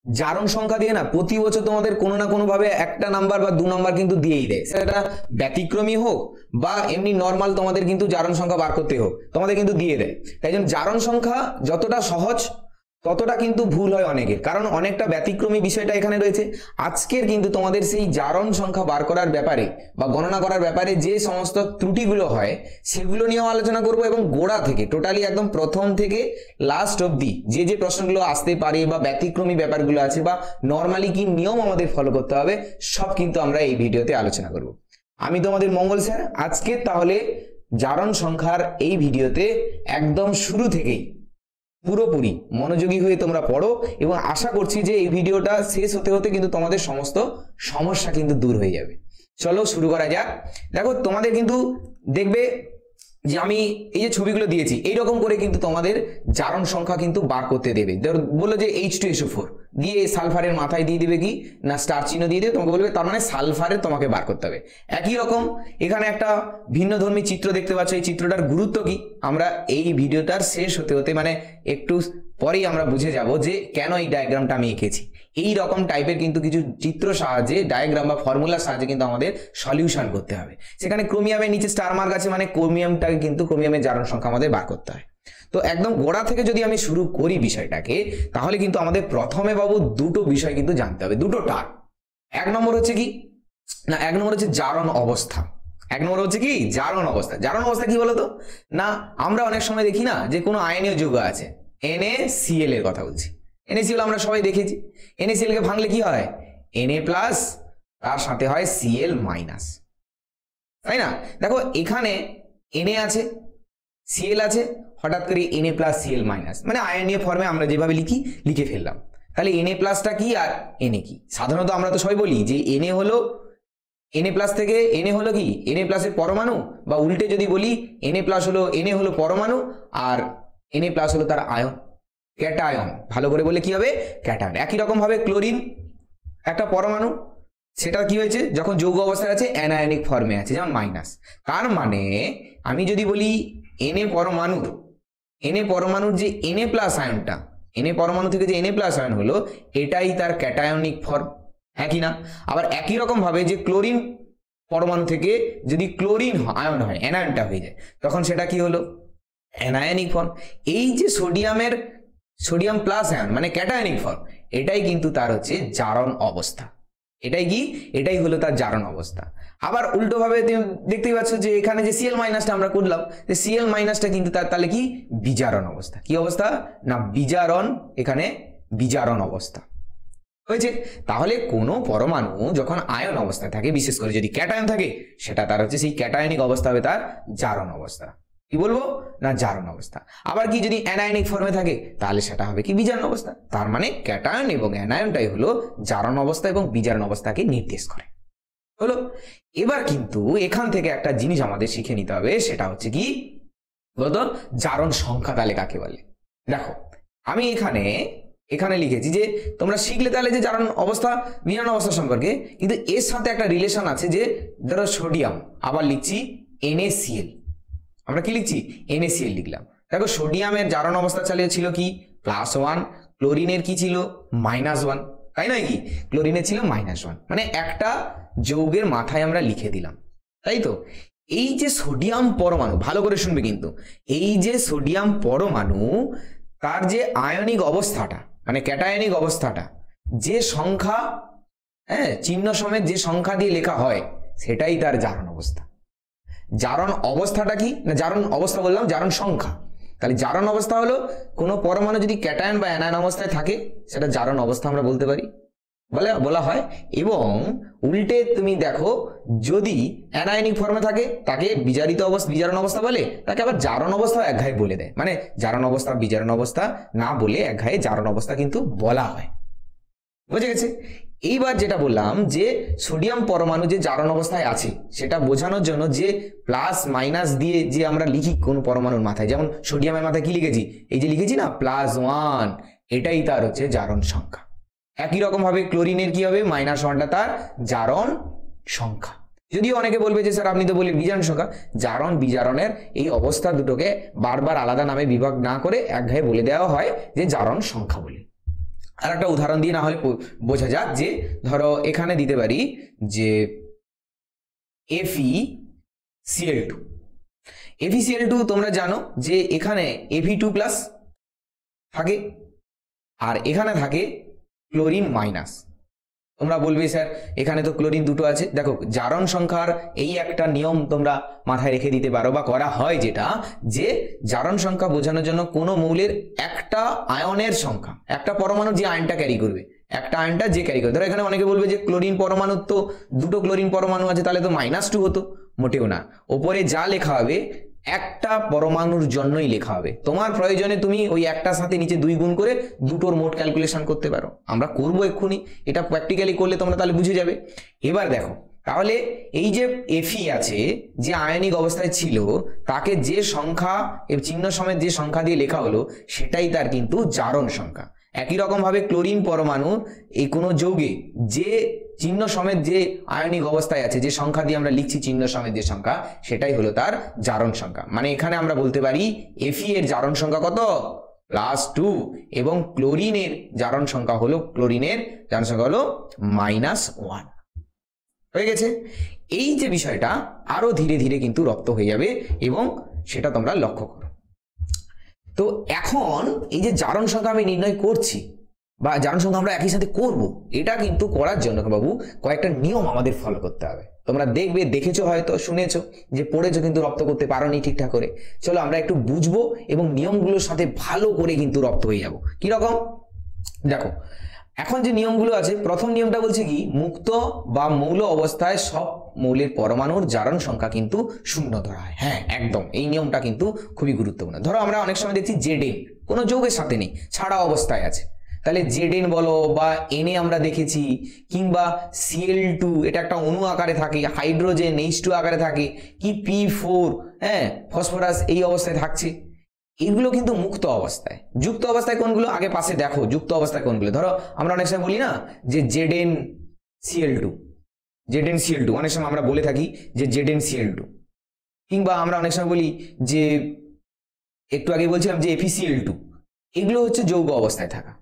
জারণ সংখ্যা দিয়ে না প্রতি বছর তোমাদের কোনো না কোনো ভাবে একটা নাম্বার বা 2 নাম্বার কিন্তু দিয়েই দেয়, সেটা ব্যতিক্রমী হোক বা এমনি নর্মাল তোমাদের কিন্তু জারণ সংখ্যা বার করতে হোক তোমাদের কিন্তু দিয়ে দেয়। তাই জন্য জারণ সংখ্যা যতটা সহজ ততটা কিন্তু ভুল হয় অনেকের, কারণ অনেকটা ব্যতিক্রমী বিষয়টা এখানে রয়েছে। আজকের কিন্তু তোমাদের সেই জারণ সংখ্যা বার করার ব্যাপারে বা গণনা করার ব্যাপারে যে সমস্ত ত্রুটিগুলো হয় সেগুলো নিয়েও আলোচনা করব, এবং গোড়া থেকে টোটালি একদম প্রথম থেকে লাস্ট অবধি যে যে প্রশ্নগুলো আসতে পারে বা ব্যতিক্রমী ব্যাপারগুলো আছে বা নর্মালি কি নিয়ম আমাদের ফলো করতে হবে সব কিন্তু আমরা এই ভিডিওতে আলোচনা করব। আমি তোমাদের মঙ্গল স্যার। আজকে তাহলে জারণ সংখ্যার এই ভিডিওতে একদম শুরু থেকেই পুরোপুরি মনোযোগী হয়ে তোমরা পড়ো, এবং আশা করছি যে এই ভিডিওটা শেষ হতে হতে কিন্তু তোমাদের সমস্ত সমস্যা কিন্তু দূর হয়ে যাবে। চলো শুরু করা যাক। দেখো তোমাদের কিন্তু দেখবে যে আমি এই যে ছবিগুলো দিয়েছি এইরকম করে কিন্তু তোমাদের জারণ সংখ্যা কিন্তু বার করতে দেবে। বললো যে H2SO4 দিয়ে সালফারের মাথায় দিয়ে দিবে কি না স্টার চিহ্ন দিয়ে দেবে, তোমাকে বলবে তার মানে সালফারের তোমাকে বার করতে হবে। একই রকম এখানে একটা ভিন্নধর্মী চিত্র দেখতে পাচ্ছ, এই চিত্রটার গুরুত্ব কি আমরা এই ভিডিওটার শেষ হতে হতে মানে একটু পরেই আমরা বুঝে যাব যে কেন এই ডায়াগ্রামটা আমি এঁকেছি। এই রকম টাইপের কিন্তু কিছু চিত্র সাহায্যে ডায়াগ্রাম বা ফর্মুলার সাহায্যে কিন্তু আমাদের সলিউশন করতে হবে। সেখানে ক্রোমিয়ামের নিচে স্টার মার্ক আছে, মানে ক্রোমিয়ামটাকে কিন্তু ক্রোমিয়ামের জারণ সংখ্যা আমাদের বার করতে হয়। তো একদম গোড়া থেকে যদি আমি শুরু করি বিষয়টাকে, তাহলে কিন্তু আমাদের প্রথমে বাবু দুটো বিষয় কিন্তু জানতে হবে, দুটো টার্ম। এক নম্বর হচ্ছে কি না, এক নম্বর হচ্ছে জারণ অবস্থা। এক নম্বর হচ্ছে কি জারণ অবস্থা। জারণ অবস্থা কি বলতো না, আমরা অনেক সময় দেখি না যে কোনো আয়নীয় যৌগ আছে, NaCl এর কথা বলছি। NaCl আমরা সবাই দেখেছি, NaCl কে ভাঙলে কি হয় Na+, তার সাথে হয় Cl-, তাই না? দেখো এখানে Na আছে, Cl আছে, হঠাৎ করে Na+Cl-, মানে আয়নীয় ফর্মে আমরা যেভাবে লিখে ফেললাম। তাহলে Na+টা কি আর Na কি? সাধারণত আমরা তো সবাই বলি যে Na হলো Na+ থেকে Na হলো কি Na+ এর পরমাণু, বা উল্টে যদি বলি Na হলো পরমাণু আর Na+ হলো তার আয়ন, ক্যাটায়ন। ভালো করে বলে কি হবে ক্যাটায়ন। একই রকম ভাবে ক্লোরিন একটা পরমাণু, সেটা কি হয়েছে যখন যৌগ অবস্থায় আছে অ্যানায়নিক ফর্মে আছে, যেমন মাইনাস। তার মানে আমি যদি বলি Na পরমাণুর যে Na+ আয়নটা, Na পরমাণু থেকে যে Na+ আয়ন হলো এটাই তার ক্যাটায়নিক ফর্ম, একই না? আবার একই রকম ভাবে যে ক্লোরিন পরমাণু থেকে যদি ক্লোরিন আয়ন হয় অ্যানায়নটা হয়ে যায়, তখন সেটা কি হলো অ্যানায়নিক ফর্ম। এই যে সোডিয়াম প্লাস আয়ন মানে ক্যাটায়নিক ফর্ম, এটাই কিন্তু তার হচ্ছে জারণ অবস্থা। এটাই হলো তার জারণ অবস্থা। আবার উল্টো ভাবে দেখতেই পাচ্ছ যে এখানে যে Cl- আমরা করলাম, যে Cl- কিন্তু তার তাহলে কি বিজারণ অবস্থা। কি অবস্থা না বিজারণ, এখানে বিজারণ অবস্থা হয়েছে। তাহলে কোনো পরমাণু যখন আয়ন অবস্থায় থাকে, বিশেষ করে যদি ক্যাটায়ন থাকে, সেটা তার হচ্ছে সেই ক্যাটায়নিক অবস্থা হবে তার জারণ অবস্থা। কি বলবো না জারণ অবস্থা। আবার কি যদি অ্যানায়নিক ফর্মে থাকে তাহলে সেটা হবে কি বিজারণ অবস্থা। তার মানে ক্যাটায়ন এবং অ্যানায়নটাই হলো জারণ অবস্থা এবং বিজারণ অবস্থাকে নির্দেশ করে। হলো। এবার কিন্তু এখান থেকে একটা জিনিস আমাদের শিখে নিতে হবে, সেটা হচ্ছে কি বলতো জারণ সংখ্যা তাহলে কাকে বলে। দেখো আমি এখানে লিখেছি যে তোমরা শিখলে তাহলে যে জারণ অবস্থা বিজারণ অবস্থা সম্পর্কে, কিন্তু এর সাথে একটা রিলেশন আছে। যে ধরো সোডিয়াম, আবার লিখছি NaCl, আমরা কি লিখছি NaCl লিখলাম। দেখো সোডিয়ামের জারণ অবস্থা ছিল কি +1, ক্লোরিনের কি ছিল -1, তাই নয় কি ক্লোরিনের ছিল -1, মানে একটা যৌগের মাথায় আমরা লিখে দিলাম, তাই তো। এই যে সোডিয়াম পরমাণু, ভালো করে শুনবে কিন্তু, এই যে সোডিয়াম পরমাণু তার যে আয়নিক অবস্থাটা মানে ক্যাটায়নিক অবস্থাটা, যে সংখ্যা চিহ্ন সমেত যে সংখ্যা দিয়ে লেখা হয় সেটাই তার জারণ অবস্থা। জারণ অবস্থাটা কি না, জারণ অবস্থা বললাম জারণ সংখ্যা। তাহলে জারণ অবস্থা হলো কোনো পরমাণু যদি ক্যাটায়ন বা অ্যানায়ন অবস্থায় থাকে সেটা জারণ অবস্থা আমরা বলতে পারি, বলা হয়। এবং উল্টে তুমি দেখো যদি অ্যানায়নিক ফর্মে থাকে তাকে বিজারণ অবস্থা বলে, তাকে আবার জারণ অবস্থা একঘায়ে বলে দেয়। মানে জারণ অবস্থা বিজারণ অবস্থা না বলে একঘায়ে জারণ অবস্থা কিন্তু বলা হয়। বুঝে গেছে? এইবার যেটা বললাম যে সোডিয়াম পরমাণু যে জারণ অবস্থায় আছে সেটা বোঝানোর জন্য যে +- দিয়ে যে আমরা লিখি কোন পরমাণুর মাথায়, যেমন সোডিয়ামের মাথায় কি লিখেছি, এই যে লিখেছি না +1, এটাই তার হচ্ছে জারণ সংখ্যা। একই রকম ভাবে ক্লোরিনের কি হবে -1টা তার জারণ সংখ্যা। যদিও অনেকে বলবে যে স্যার আপনি তো বললেন বিজারণ সংখ্যা, জারণ বিজারণের এই অবস্থা দুটোকে বারবার আলাদা নামে বিভাগ না করে একঘায়ে বলে দেওয়া হয় যে জারণ সংখ্যা বলে। আর একটা উদাহরণ দিয়ে না হলে বোঝা যাক, যে ধরো এখানে দিতে পারি যে FeCl2। FeCl2 তোমরা জানো যে এখানে Fe2+ থাকে আর এখানে থাকে ক্লোরিন মাইনাস। তোমরা বলবে স্যার এখানে তো ক্লোরিন দুটো আছে। দেখো জারণ সংখ্যার এই একটা নিয়ম তোমরা মাথায় রেখে দিতে পারো বা করা হয়, যেটা যে জারণ সংখ্যা বোঝানোর জন্য কোনো মৌলের একটা আয়নের সংখ্যা, একটা পরমাণু যে আয়নটা ক্যারি করবে, একটা আয়নটা যে ক্যারি করবে। ধরো এখানে অনেকে বলবে যে ক্লোরিন পরমাণুর তো দুটো ক্লোরিন পরমাণু আছে, তাহলে তো -2 হতো। মোটেও না, ওপরে যা লেখা হবে একটা পরমাণুর জন্যই লেখা হবে। তোমার প্রয়োজনে তুমি ওই একটার সাথে নিচে 2 গুণ করে দুটোর মোট ক্যালকুলেশন করতে পারো। আমরা করবো এক্ষুনি, এটা প্র্যাকটিক্যালি করলে তোমরা তাহলে বুঝে যাবে। এবার দেখো তাহলে এই যে Fe আছে, যে আয়নিক অবস্থায় ছিল, তাকে যে সংখ্যা চিহ্ন সমেত যে সংখ্যা দিয়ে লেখা হলো সেটাই তার কিন্তু জারণ সংখ্যা। একই রকম ভাবে ক্লোরিন পরমাণু এই কোনো যৌগে যে চিহ্ন সমেত যে আয়নিক অবস্থায় আছে, যে সংখ্যা দিয়ে আমরা লিখছি চিহ্ন সমেত যে সংখ্যা, সেটাই হলো তার জারণ সংখ্যা। মানে এখানে আমরা বলতে পারি Fe এর জারণ সংখ্যা কত? +2, এবং ক্লোরিনের জারণ সংখ্যা হলো -1 হয়ে গেছে। এই যে বিষয়টা আরো ধীরে ধীরে কিন্তু রপ্ত হয়ে যাবে এবং সেটা তোমরা লক্ষ্য করো। তো এখন এই যে জারণ সংখ্যা আমি নির্ণয় করছি বা জারণ সংখ্যা আমরা একই সাথে করব, এটা কিন্তু করার জন্য বাবু কয়েকটা নিয়ম আমাদের ফলো করতে হবে। তোমরা দেখবে, দেখেছো, হয়তো শুনেছো, যে পড়েছো কিন্তু রপ্ত করতে পারোনি ঠিকঠাক করে। চলো আমরা একটু বুঝবো এবং নিয়মগুলোর সাথে ভালো করে কিন্তু রপ্ত হয়ে যাব। কি রকম? দেখো এখন যে নিয়মগুলো আছে, প্রথম নিয়মটা বলছে কি, মুক্ত বা মৌল অবস্থায় সব মৌলের পরমাণুর জারণ সংখ্যা কিন্তু 0 ধরা হয়। হ্যাঁ একদম, এই নিয়মটা কিন্তু খুবই গুরুত্বপূর্ণ। ধরো আমরা অনেক সময় দেখছি Zn কোনো যৌগের সাথে নেই, ছাড়া অবস্থায় আছে, তাহলে Zn বলো বা Na আমরা দেখেছি, কিংবা Cl2 এটা একটা অণু আকারে থাকে, হাইড্রোজেন H2 আকারে থাকে, কি P4 হ্যাঁ ফসফরাস এই অবস্থায় থাকছে। এগুলো কিন্তু মুক্ত অবস্থায়। যুক্ত অবস্থায় কোনগুলো? আগে পাশে দেখো যুক্ত অবস্থায় কোনগুলো। ধরো আমরা অনেক সময় বলি না যে ZnCl2, অনেক সময় আমরা বলে থাকি যে ZnCl2, কিংবা আমরা অনেক সময় বলি যে, একটু আগে বলছিলাম যে FeCl2। এগুলো হচ্ছে যৌগ অবস্থায় থাকা।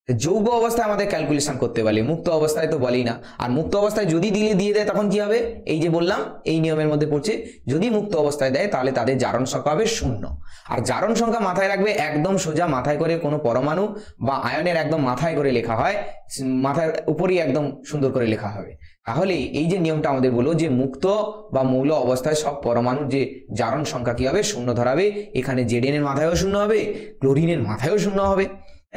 যৌগ অবস্থায় আমাদের ক্যালকুলেশন করতে বলে, মুক্ত অবস্থায় তো বলেই না। আর মুক্ত অবস্থায় যদি দিয়ে দেয় তখন কি হবে? এই যে বললাম এই নিয়মের মধ্যে পড়ছে, যদি মুক্ত অবস্থায় দেয় তাহলে তাদের জারণ সংখ্যা হবে 0। আর জারণ সংখ্যা মাথায় রাখবে, একদম সোজা মাথায় করে কোনো পরমাণু বা আয়নের একদম মাথায় করে লেখা হয়, মাথার উপরেই একদম সুন্দর করে লেখা হবে। তাহলে এই যে নিয়মটা আমাদের বললো যে মুক্ত বা মৌল অবস্থায় সব পরমাণুর যে জারণ সংখ্যা কি হবে? 0 ধরাবে। এখানে Zn এর মাথায়ও 0 হবে, ক্লোরিনের মাথায়ও 0 হবে।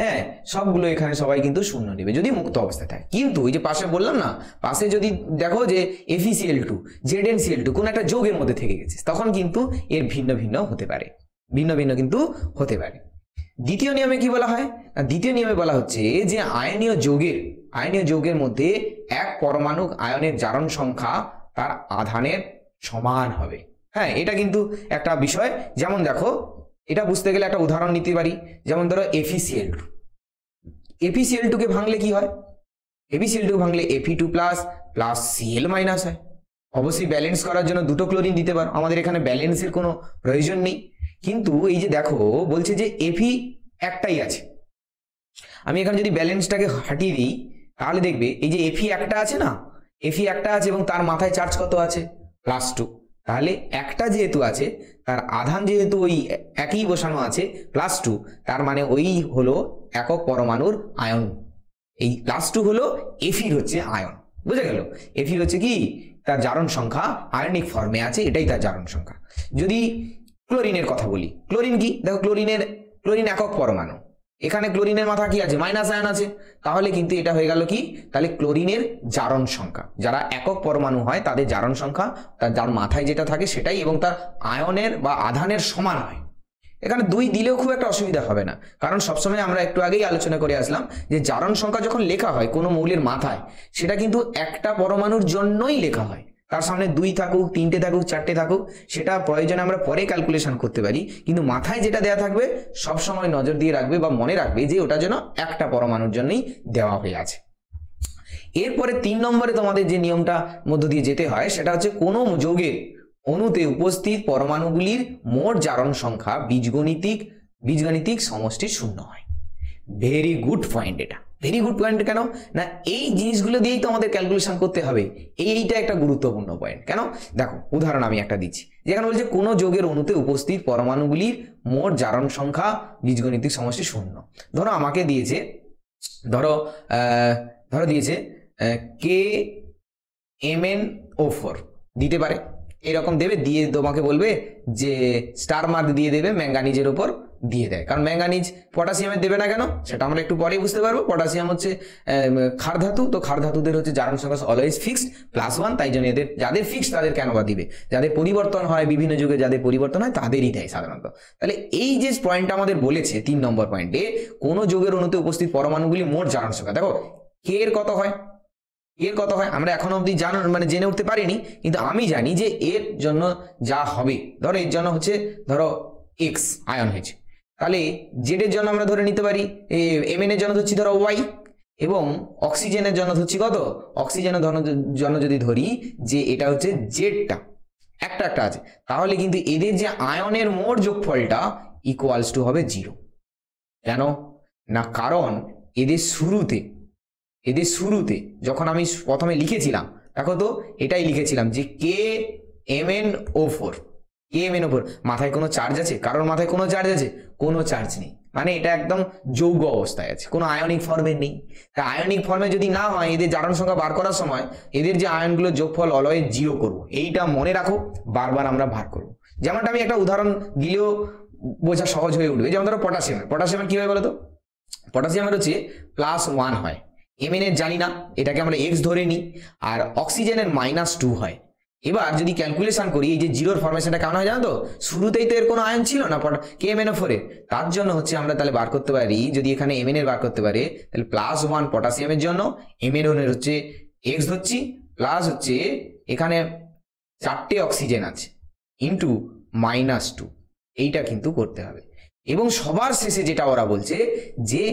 হ্যাঁ সবগুলো এখানে সবাই কিন্তু 0 নেবে যদি মুক্ত অবস্থায় থাকে। কিন্তু ওই যে পাশে বললাম না, পাশে যদি দেখো যে FeCl2, ZnCl2 কোন একটা যৌগের মধ্যে থেকে গেছে, তখন কিন্তু এর ভিন্ন ভিন্ন হতে পারে, কিন্তু হতে পারে। দ্বিতীয় নিয়মে কি বলা হয়? দ্বিতীয় নিয়মে বলা হচ্ছে যে আয়নীয় যৌগের মধ্যে এক পরমাণু আয়নের জারণ সংখ্যা তার আধানের সমান হবে। হ্যাঁ এটা কিন্তু একটা বিষয়। যেমন দেখো, এটা বুঝতে গেলে একটা উদাহরণ নিতে পারি। যেমন ধরো FeCl2 কে ভাঙলে কি হয়? FeCl2 ভাঙলে Fe2+ Cl- হয়। অবশ্যই ব্যালেন্স করার জন্য দুটো ক্লোরিন দিতে পারো, আমাদের এখানে ব্যালেন্সের কোনো প্রয়োজন নেই। কিন্তু এই যে দেখো বলছে যে Fe একটাই আছে, আমি এখানে যদি ব্যালেন্সটাকে হাটিয়ে দিই তাহলে দেখবে এই যে Fe একটা আছে না, Fe একটা আছে এবং তার মাথায় চার্জ কত আছে? +2। তাহলে একটা যেহেতু আছে, তার আধান যেহেতু ওই একই বসানো আছে +2, তার মানে ওই হলো একক পরমাণুর আয়ন। এই +2 হলো Fe হচ্ছে আয়ন। বুঝে গেল? Fe হচ্ছে কি, তার জারণ সংখ্যা আয়নিক ফর্মে আছে, এটাই তার জারণ সংখ্যা। যদি ক্লোরিনের কথা বলি, ক্লোরিন কি? দেখো ক্লোরিন একক পরমাণু, এখানে ক্লোরিনের মাথা কি আছে? মাইনাস আয়ন আছে। তাহলে কিন্তু এটা হয়ে গেল কি, তাহলে ক্লোরিনের জারণ সংখ্যা, যারা একক পরমাণু হয় তাদের জারণ সংখ্যা যার মাথায় যেটা থাকে সেটাই, এবং তার আয়নের বা আধানের সমান হয়। এখানে 2 দিলেও খুব একটা অসুবিধা হবে না, কারণ সবসময় আমরা একটু আগেই আলোচনা করে আসলাম যে জারণ সংখ্যা যখন লেখা হয় কোনো মৌলের মাথায়, সেটা কিন্তু একটা পরমাণুর জন্যই লেখা হয়। তার সামনে 2 থাকুক, 3টে থাকুক, 4টে থাকুক, সেটা প্রয়োজনে আমরা পরে ক্যালকুলেশন করতে পারি, কিন্তু মাথায় যেটা দেওয়া থাকবে সবসময় নজর দিয়ে রাখবে বা মনে রাখবে যে ওটা যেন একটা পরমাণুর জন্যই দেওয়া হয়ে আছে। এরপরে 3 নম্বরে তোমাদের যে নিয়মটা মধ্য দিয়ে যেতে হয় সেটা হচ্ছে কোনো যৌগের অণুতে উপস্থিত পরমাণুগুলির মোট জারণ সংখ্যা বীজগণিতিক সমষ্টি 0 হয়। ভেরি গুড পয়েন্ট এটা। Very good point. কেন না, এই জিনিসগুলো দিয়েই তো আমাদের ক্যালকুলেশন করতে হবে। এইটা একটা গুরুত্বপূর্ণ পয়েন্ট। কেন দেখো, উদাহরণ আমি একটা দিচ্ছি, যেখানে বলছে কোনো যৌগের অণুতে উপস্থিত পরমাণুগুলির মোট জারণ সংখ্যা বীজগণিতিক সমষ্টি 0। ধরো আমাকে দিয়েছে, ধরো দিয়েছে KMnO4 দিতে পারে, এরকম দেবে, দিয়ে তোমাকে বলবে যে স্টার মার্ক দিয়ে দেবে ম্যাঙ্গানিজের উপর দিয়ে দেয়, কারণ ম্যাঙ্গানিজ পটাশিয়ামের দেবে না কেন সেটা আমরা একটু পরেই বুঝতে পারবো। পটাশিয়াম হচ্ছে ক্ষার ধাতু, তো ক্ষার ধাতুদের হচ্ছে জারণ সংখ্যা অলওয়েজ ফিক্সড +1, তাই জন্য এদের যাদের ফিক্সড তাদের কেন বা দিবে, যাদের পরিবর্তন হয় বিভিন্ন যুগে যাদের পরিবর্তন হয় তাদেরই দেয় সাধারণত। তাহলে এই যে পয়েন্টটা আমাদের বলেছে 3 নম্বর পয়েন্টে, কোনো যৌগের অণুতে উপস্থিত পরমাণুগুলি মোট জারণ সংখ্যা, দেখো কে এর কত হয়, এর কত হয় আমরা এখন অবধি জেনে উঠতে পারিনি, কিন্তু আমি জানি যে এর জন্য যা হবে, ধরো এর জন্য হচ্ছে ধরো এক্স আয়ন হয়েছে, তাহলে জেড এর জন্য আমরা ধরে নিতে পারি, Mn এর জন্য ধরছি ধরো ওয়াই, এবং অক্সিজেনের জন্য ধরছি কত, অক্সিজেনের জন্য যদি ধরি যে এটা হচ্ছে জেডটা একটা আছে, তাহলে কিন্তু এদের যে আয়নের মোট যোগফলটা ইকুয়ালস টু হবে 0। কেন না, কারণ এদের শুরুতে যখন আমি প্রথমে লিখেছিলাম, দেখো তো এটাই লিখেছিলাম যে KMnO4, মাথায় কোনো চার্জ আছে, কারোর মাথায় কোনো চার্জ আছে, কোনো চার্জ নেই, মানে এটা একদম যৌগ অবস্থায় আছে, কোনো আয়নিক ফর্মে নেই। তা আয়নিক ফর্মে যদি না হয়, এদের জারণ সংখ্যা বার করার সময় এদের যে আয়নগুলো যোগফল অলওয়েজ 0 করবো, এইটা মনে রাখো, বারবার আমরা বার করবো। যেমনটা আমি একটা উদাহরণ দিলেও বোঝা সহজ হয়ে উঠবে, যেমন ধরো পটাশিয়ামের কি হয় বলো তো, পটাশিয়ামের হচ্ছে +1 হয়, Mn এর জানি না, এটাকে আমরা x ধরে নিই, আর অক্সিজেনের -2 হয়। এবার যদি ক্যালকুলেশন করি, এই যে 0 ফরমেশনটা কেমন হয় জানো তো, শুরুতেই তো এর কোনো আয়ন ছিল না KMnO4 এর, তার জন্য হচ্ছে আমরা তাহলে বার করতে পারি, যদি এখানে Mn এর বার করতে পারে, তাহলে +1 পটাশিয়ামের জন্য, Mn এর হচ্ছে x ধরছি, প্লাস হচ্ছে এখানে 4টে অক্সিজেন আছে ইন্টু -2, এইটা কিন্তু করতে হবে। এবং সবার শেষে যেটা ওরা বলছে যে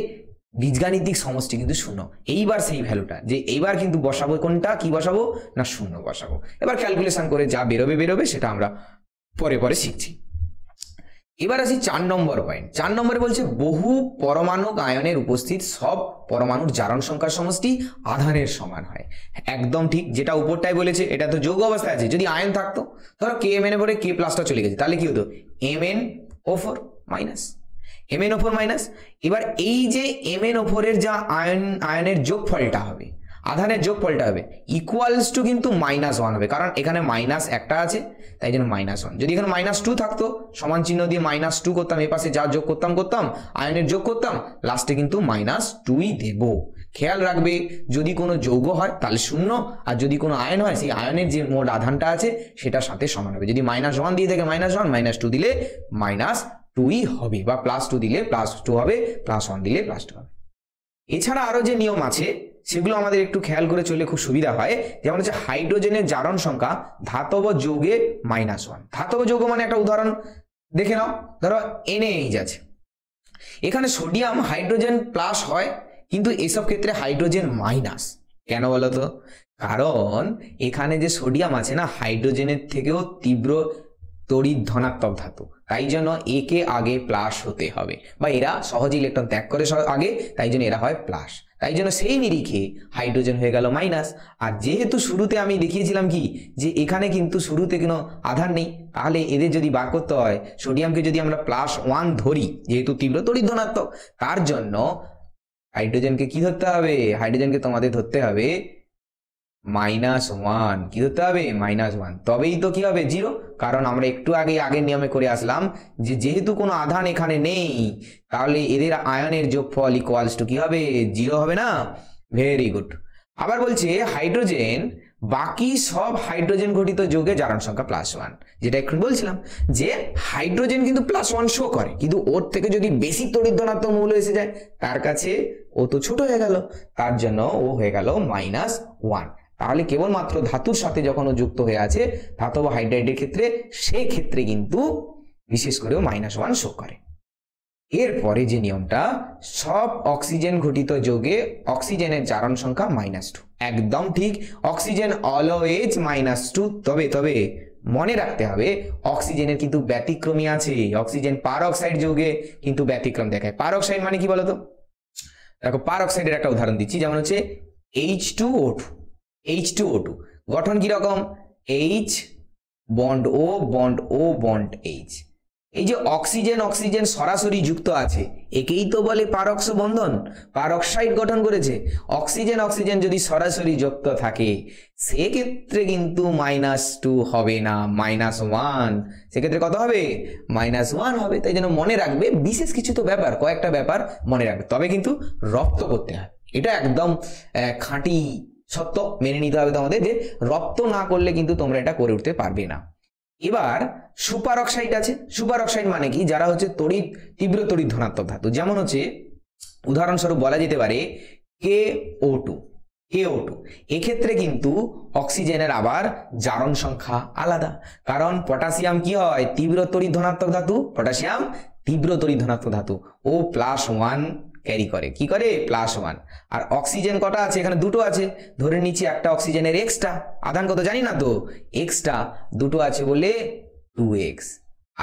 বীজগাণিতিক সমষ্টি কিন্তু 0। এইবার সেই ভ্যালুটা যে এইবার কিন্তু বসাবো, কোনটা কি বসাবো না 0 বসাবো। এবার ক্যালকুলেশন করে যা বেরোবে সেটা আমরা পরে শিখছি। এবার আসি 4 নম্বর পয়েন্ট। 4 নম্বরে বলছে বহু পরমাণুক আয়নের উপস্থিত সব পরমাণুর জারণ সংখ্যার সমষ্টি আধানের সমান হয়। একদম ঠিক, যেটা উপরটাই বলেছে, এটা তো যৌগ অবস্থায় আছে, যদি আয়ন থাকতো, ধরো KMn পরে K প্লাসটা চলে গেছে, তাহলে কি হতো MnO4 মাইনাস, MnO4 মাইনাস। এবার এই যে MnO4 এর যা আয়নের যোগফলটা হবে, আধানের যোগফলটা হবে ইকুয়ালস টু কিন্তু -1 হবে, কারণ এখানে মাইনাস একটা আছে, তাই জন্য -1। যদি এখানে -2 থাকতো, সমান চিহ্ন দিয়ে -2 করতাম, এই পাশে যা যোগ করতাম আয়নের যোগ করতাম, লাস্টে কিন্তু -2ই দেব। খেয়াল রাখবে, যদি কোনো যৌগ হয় তাহলে 0, আর যদি কোনো আয়ন হয় সেই আয়নের যে মোট আধানটা আছে সেটার সাথে সমান হবে। যদি -1 দিয়ে থাকে -1, -2 দিলে -2ই হবে, বা +2 দিলে +2 হবে, +1 দিলে +2 হবে। এছাড়া আরো যে নিয়ম আছে সেগুলো আমাদের একটু খেয়াল করে চললে খুব সুবিধা হয়। যেমন হচ্ছে হাইড্রোজেনের জারণ সংখ্যা ধাতব যৌগে -1। ধাতব যৌগ মানে একটা উদাহরণ দেখে নাও, ধরো NaH আছে, এখানে সোডিয়াম হাইড্রোজেন প্লাস হয়, কিন্তু এসব ক্ষেত্রে হাইড্রোজেন মাইনাস। কেন বলতো, কারণ এখানে যে সোডিয়াম আছে না, হাইড্রোজেনের থেকেও তীব্র তড়িৎ ধনাত্মক ধাতু, তাই জন্য একে আগে প্লাস হতে হবে, বা এরা সহজে ইলেকট্রন ত্যাগ করে আগে, তাই জন্য এরা হয় প্লাস, তাই জন্য সেই নিরিখে হাইড্রোজেন হয়ে গেল মাইনাস। আর যেহেতু শুরুতে আমি দেখিয়েছিলাম কি, যে এখানে কিন্তু শুরুতে কোনো আধান নেই, তাহলে এদের যদি বার করতে হয়, সোডিয়ামকে যদি আমরা +1 ধরি, যেহেতু তীব্র তড়িৎ ধনাত্মক, তার জন্য হাইড্রোজেনকে কি ধরতে হবে, হাইড্রোজেনকে তোমাদের ধরতে হবে -1, কি ধরতে হবে -1, তবেই তো কি হবে 0। কারণ আমরা একটু আগের নিয়মে করে আসলাম যে যেহেতু কোনো আধান এখানে নেই, তাহলে এদের আয়নের যোগফল ইকুয়ালস টু কি হবে 0 হবে না। Very good. আবার বলছে হাইড্রোজেন বাকি সব হাইড্রোজেন ঘটিত যৌগে জারণ সংখ্যা +1, যেটা এখন বলছিলাম যে হাইড্রোজেন কিন্তু +1 শো করে, কিন্তু ওর থেকে যদি বেশি তড়িৎ ধনাত্মক মূল্য এসে যায়, তার কাছে ও তো ছোট হয়ে গেল, তার জন্য ও হয়ে গেল -1। তাহলে কেবলমাত্র ধাতুর সাথে যখন ও যুক্ত হয়ে আছে, ধাতব হাইড্রাইডের ক্ষেত্রে, সেই ক্ষেত্রে কিন্তু বিশেষ করেও -1 শো করে। এরপরে যে নিয়মটা, সব অক্সিজেন ঘটিত যৌগে অক্সিজেনের জারণ সংখ্যা -2। একদম ঠিক, অক্সিজেন অলওয়েজ -2। তবে মনে রাখতে হবে অক্সিজেনের কিন্তু ব্যতিক্রমী আছে। অক্সিজেন পারঅক্সাইড যৌগে কিন্তু ব্যতিক্রম দেখায়। পারঅক্সাইড মানে কি বলতো, দেখো পার অক্সাইডের একটা উদাহরণ দিচ্ছি, যেমন হচ্ছে H2O2। H2O2 গঠন কি রকম? H bond O bond O bond H। এই যে অক্সিজেন অক্সিজেন সরাসরি যুক্ত আছে, একেই তো বলে পারক্স বন্ধন, পারক্সাইড গঠন করেছে। অক্সিজেন অক্সিজেন যদি সরাসরি যুক্ত থাকে সেক্ষেত্রে কিন্তু -2 হবে না, -1। সেক্ষেত্রে কত হবে? -1 হবে। তাই জন্য মনে রাখবে, বিশেষ কিছু তো ব্যাপার, কয়েকটা ব্যাপার মনে রাখবে, তবে কিন্তু রপ্ত করতে হয়। এটা একদম খাঁটি সত্য, মেনে নিতে হবে তোমাদের, যে রপ্ত না করলে কিন্তু তোমরা এটা করে উঠতে পারবে না। এবার সুপার অক্সাইড আছে। সুপার অক্সাইড মানে কি? যারা হচ্ছে তীব্র তড়িৎ ধনাত্মক ধাতু, যেমন হচ্ছে উদাহরণস্বরূপ বলা যেতে পারে KO2। এক্ষেত্রে কিন্তু অক্সিজেনের আবার জারণ সংখ্যা আলাদা, কারণ পটাশিয়াম কি হয়? তীব্র তড়িৎ ধনাত্মক ধাতু। পটাশিয়াম তীব্র তড়িৎ ধনাত্মক ধাতু, O+1 ক্যারি করে। কি করে? +1। আর অক্সিজেন কটা আছে? এখানে দুটো আছে, ধরে নিচ্ছি একটা অক্সিজেনের এক্সটা আধান কত জানি না তো, এক্সটা দুটো আছে বলে 2x।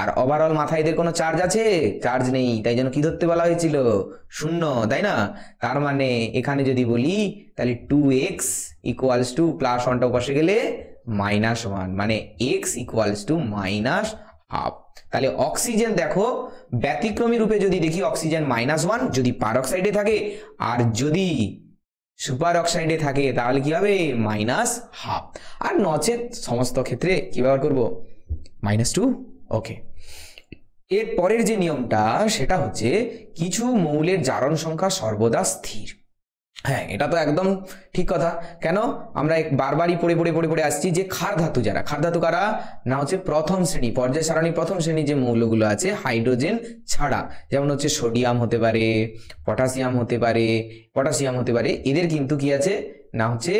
আর ওভারঅল মাথায় এদের কোনো চার্জ আছে? চার্জ নেই, তাই জন্য কি ধরতে বলা হয়েছিল? 0, তাই না? তার মানে এখানে যদি বলি তাহলে 2x = +1টা বসে গেলে -1, মানে x = -1/2। তাহলে অক্সিজেন দেখো ব্যতিক্রমী রূপে যদি দেখি, অক্সিজেন -1 যদি পারঅক্সাইডে থাকে, আর যদি সুপার অক্সাইডে থাকে তাহলে কি হবে? -1/2। আর নচেত সমস্ত ক্ষেত্রে কি ব্যবহার করব? -2। ওকে, এর পরের যে নিয়মটা সেটা হচ্ছে কিছু মৌলের জারণ সংখ্যা সর্বদা স্থির। হ্যাঁ, এটা তো একদম ঠিক কথা। কেন? আমরা বারবারই পড়ে আসছি যে ক্ষার ধাতু, যারা ক্ষার ধাতু কারা না, হচ্ছে প্রথম শ্রেণী, পর্যায় সারণী প্রথম শ্রেণী যে মৌলগুলো আছে হাইড্রোজেন ছাড়া, যেমন হচ্ছে সোডিয়াম হতে পারে, পটাশিয়াম হতে পারে, এদের কিন্তু কি আছে না, হচ্ছে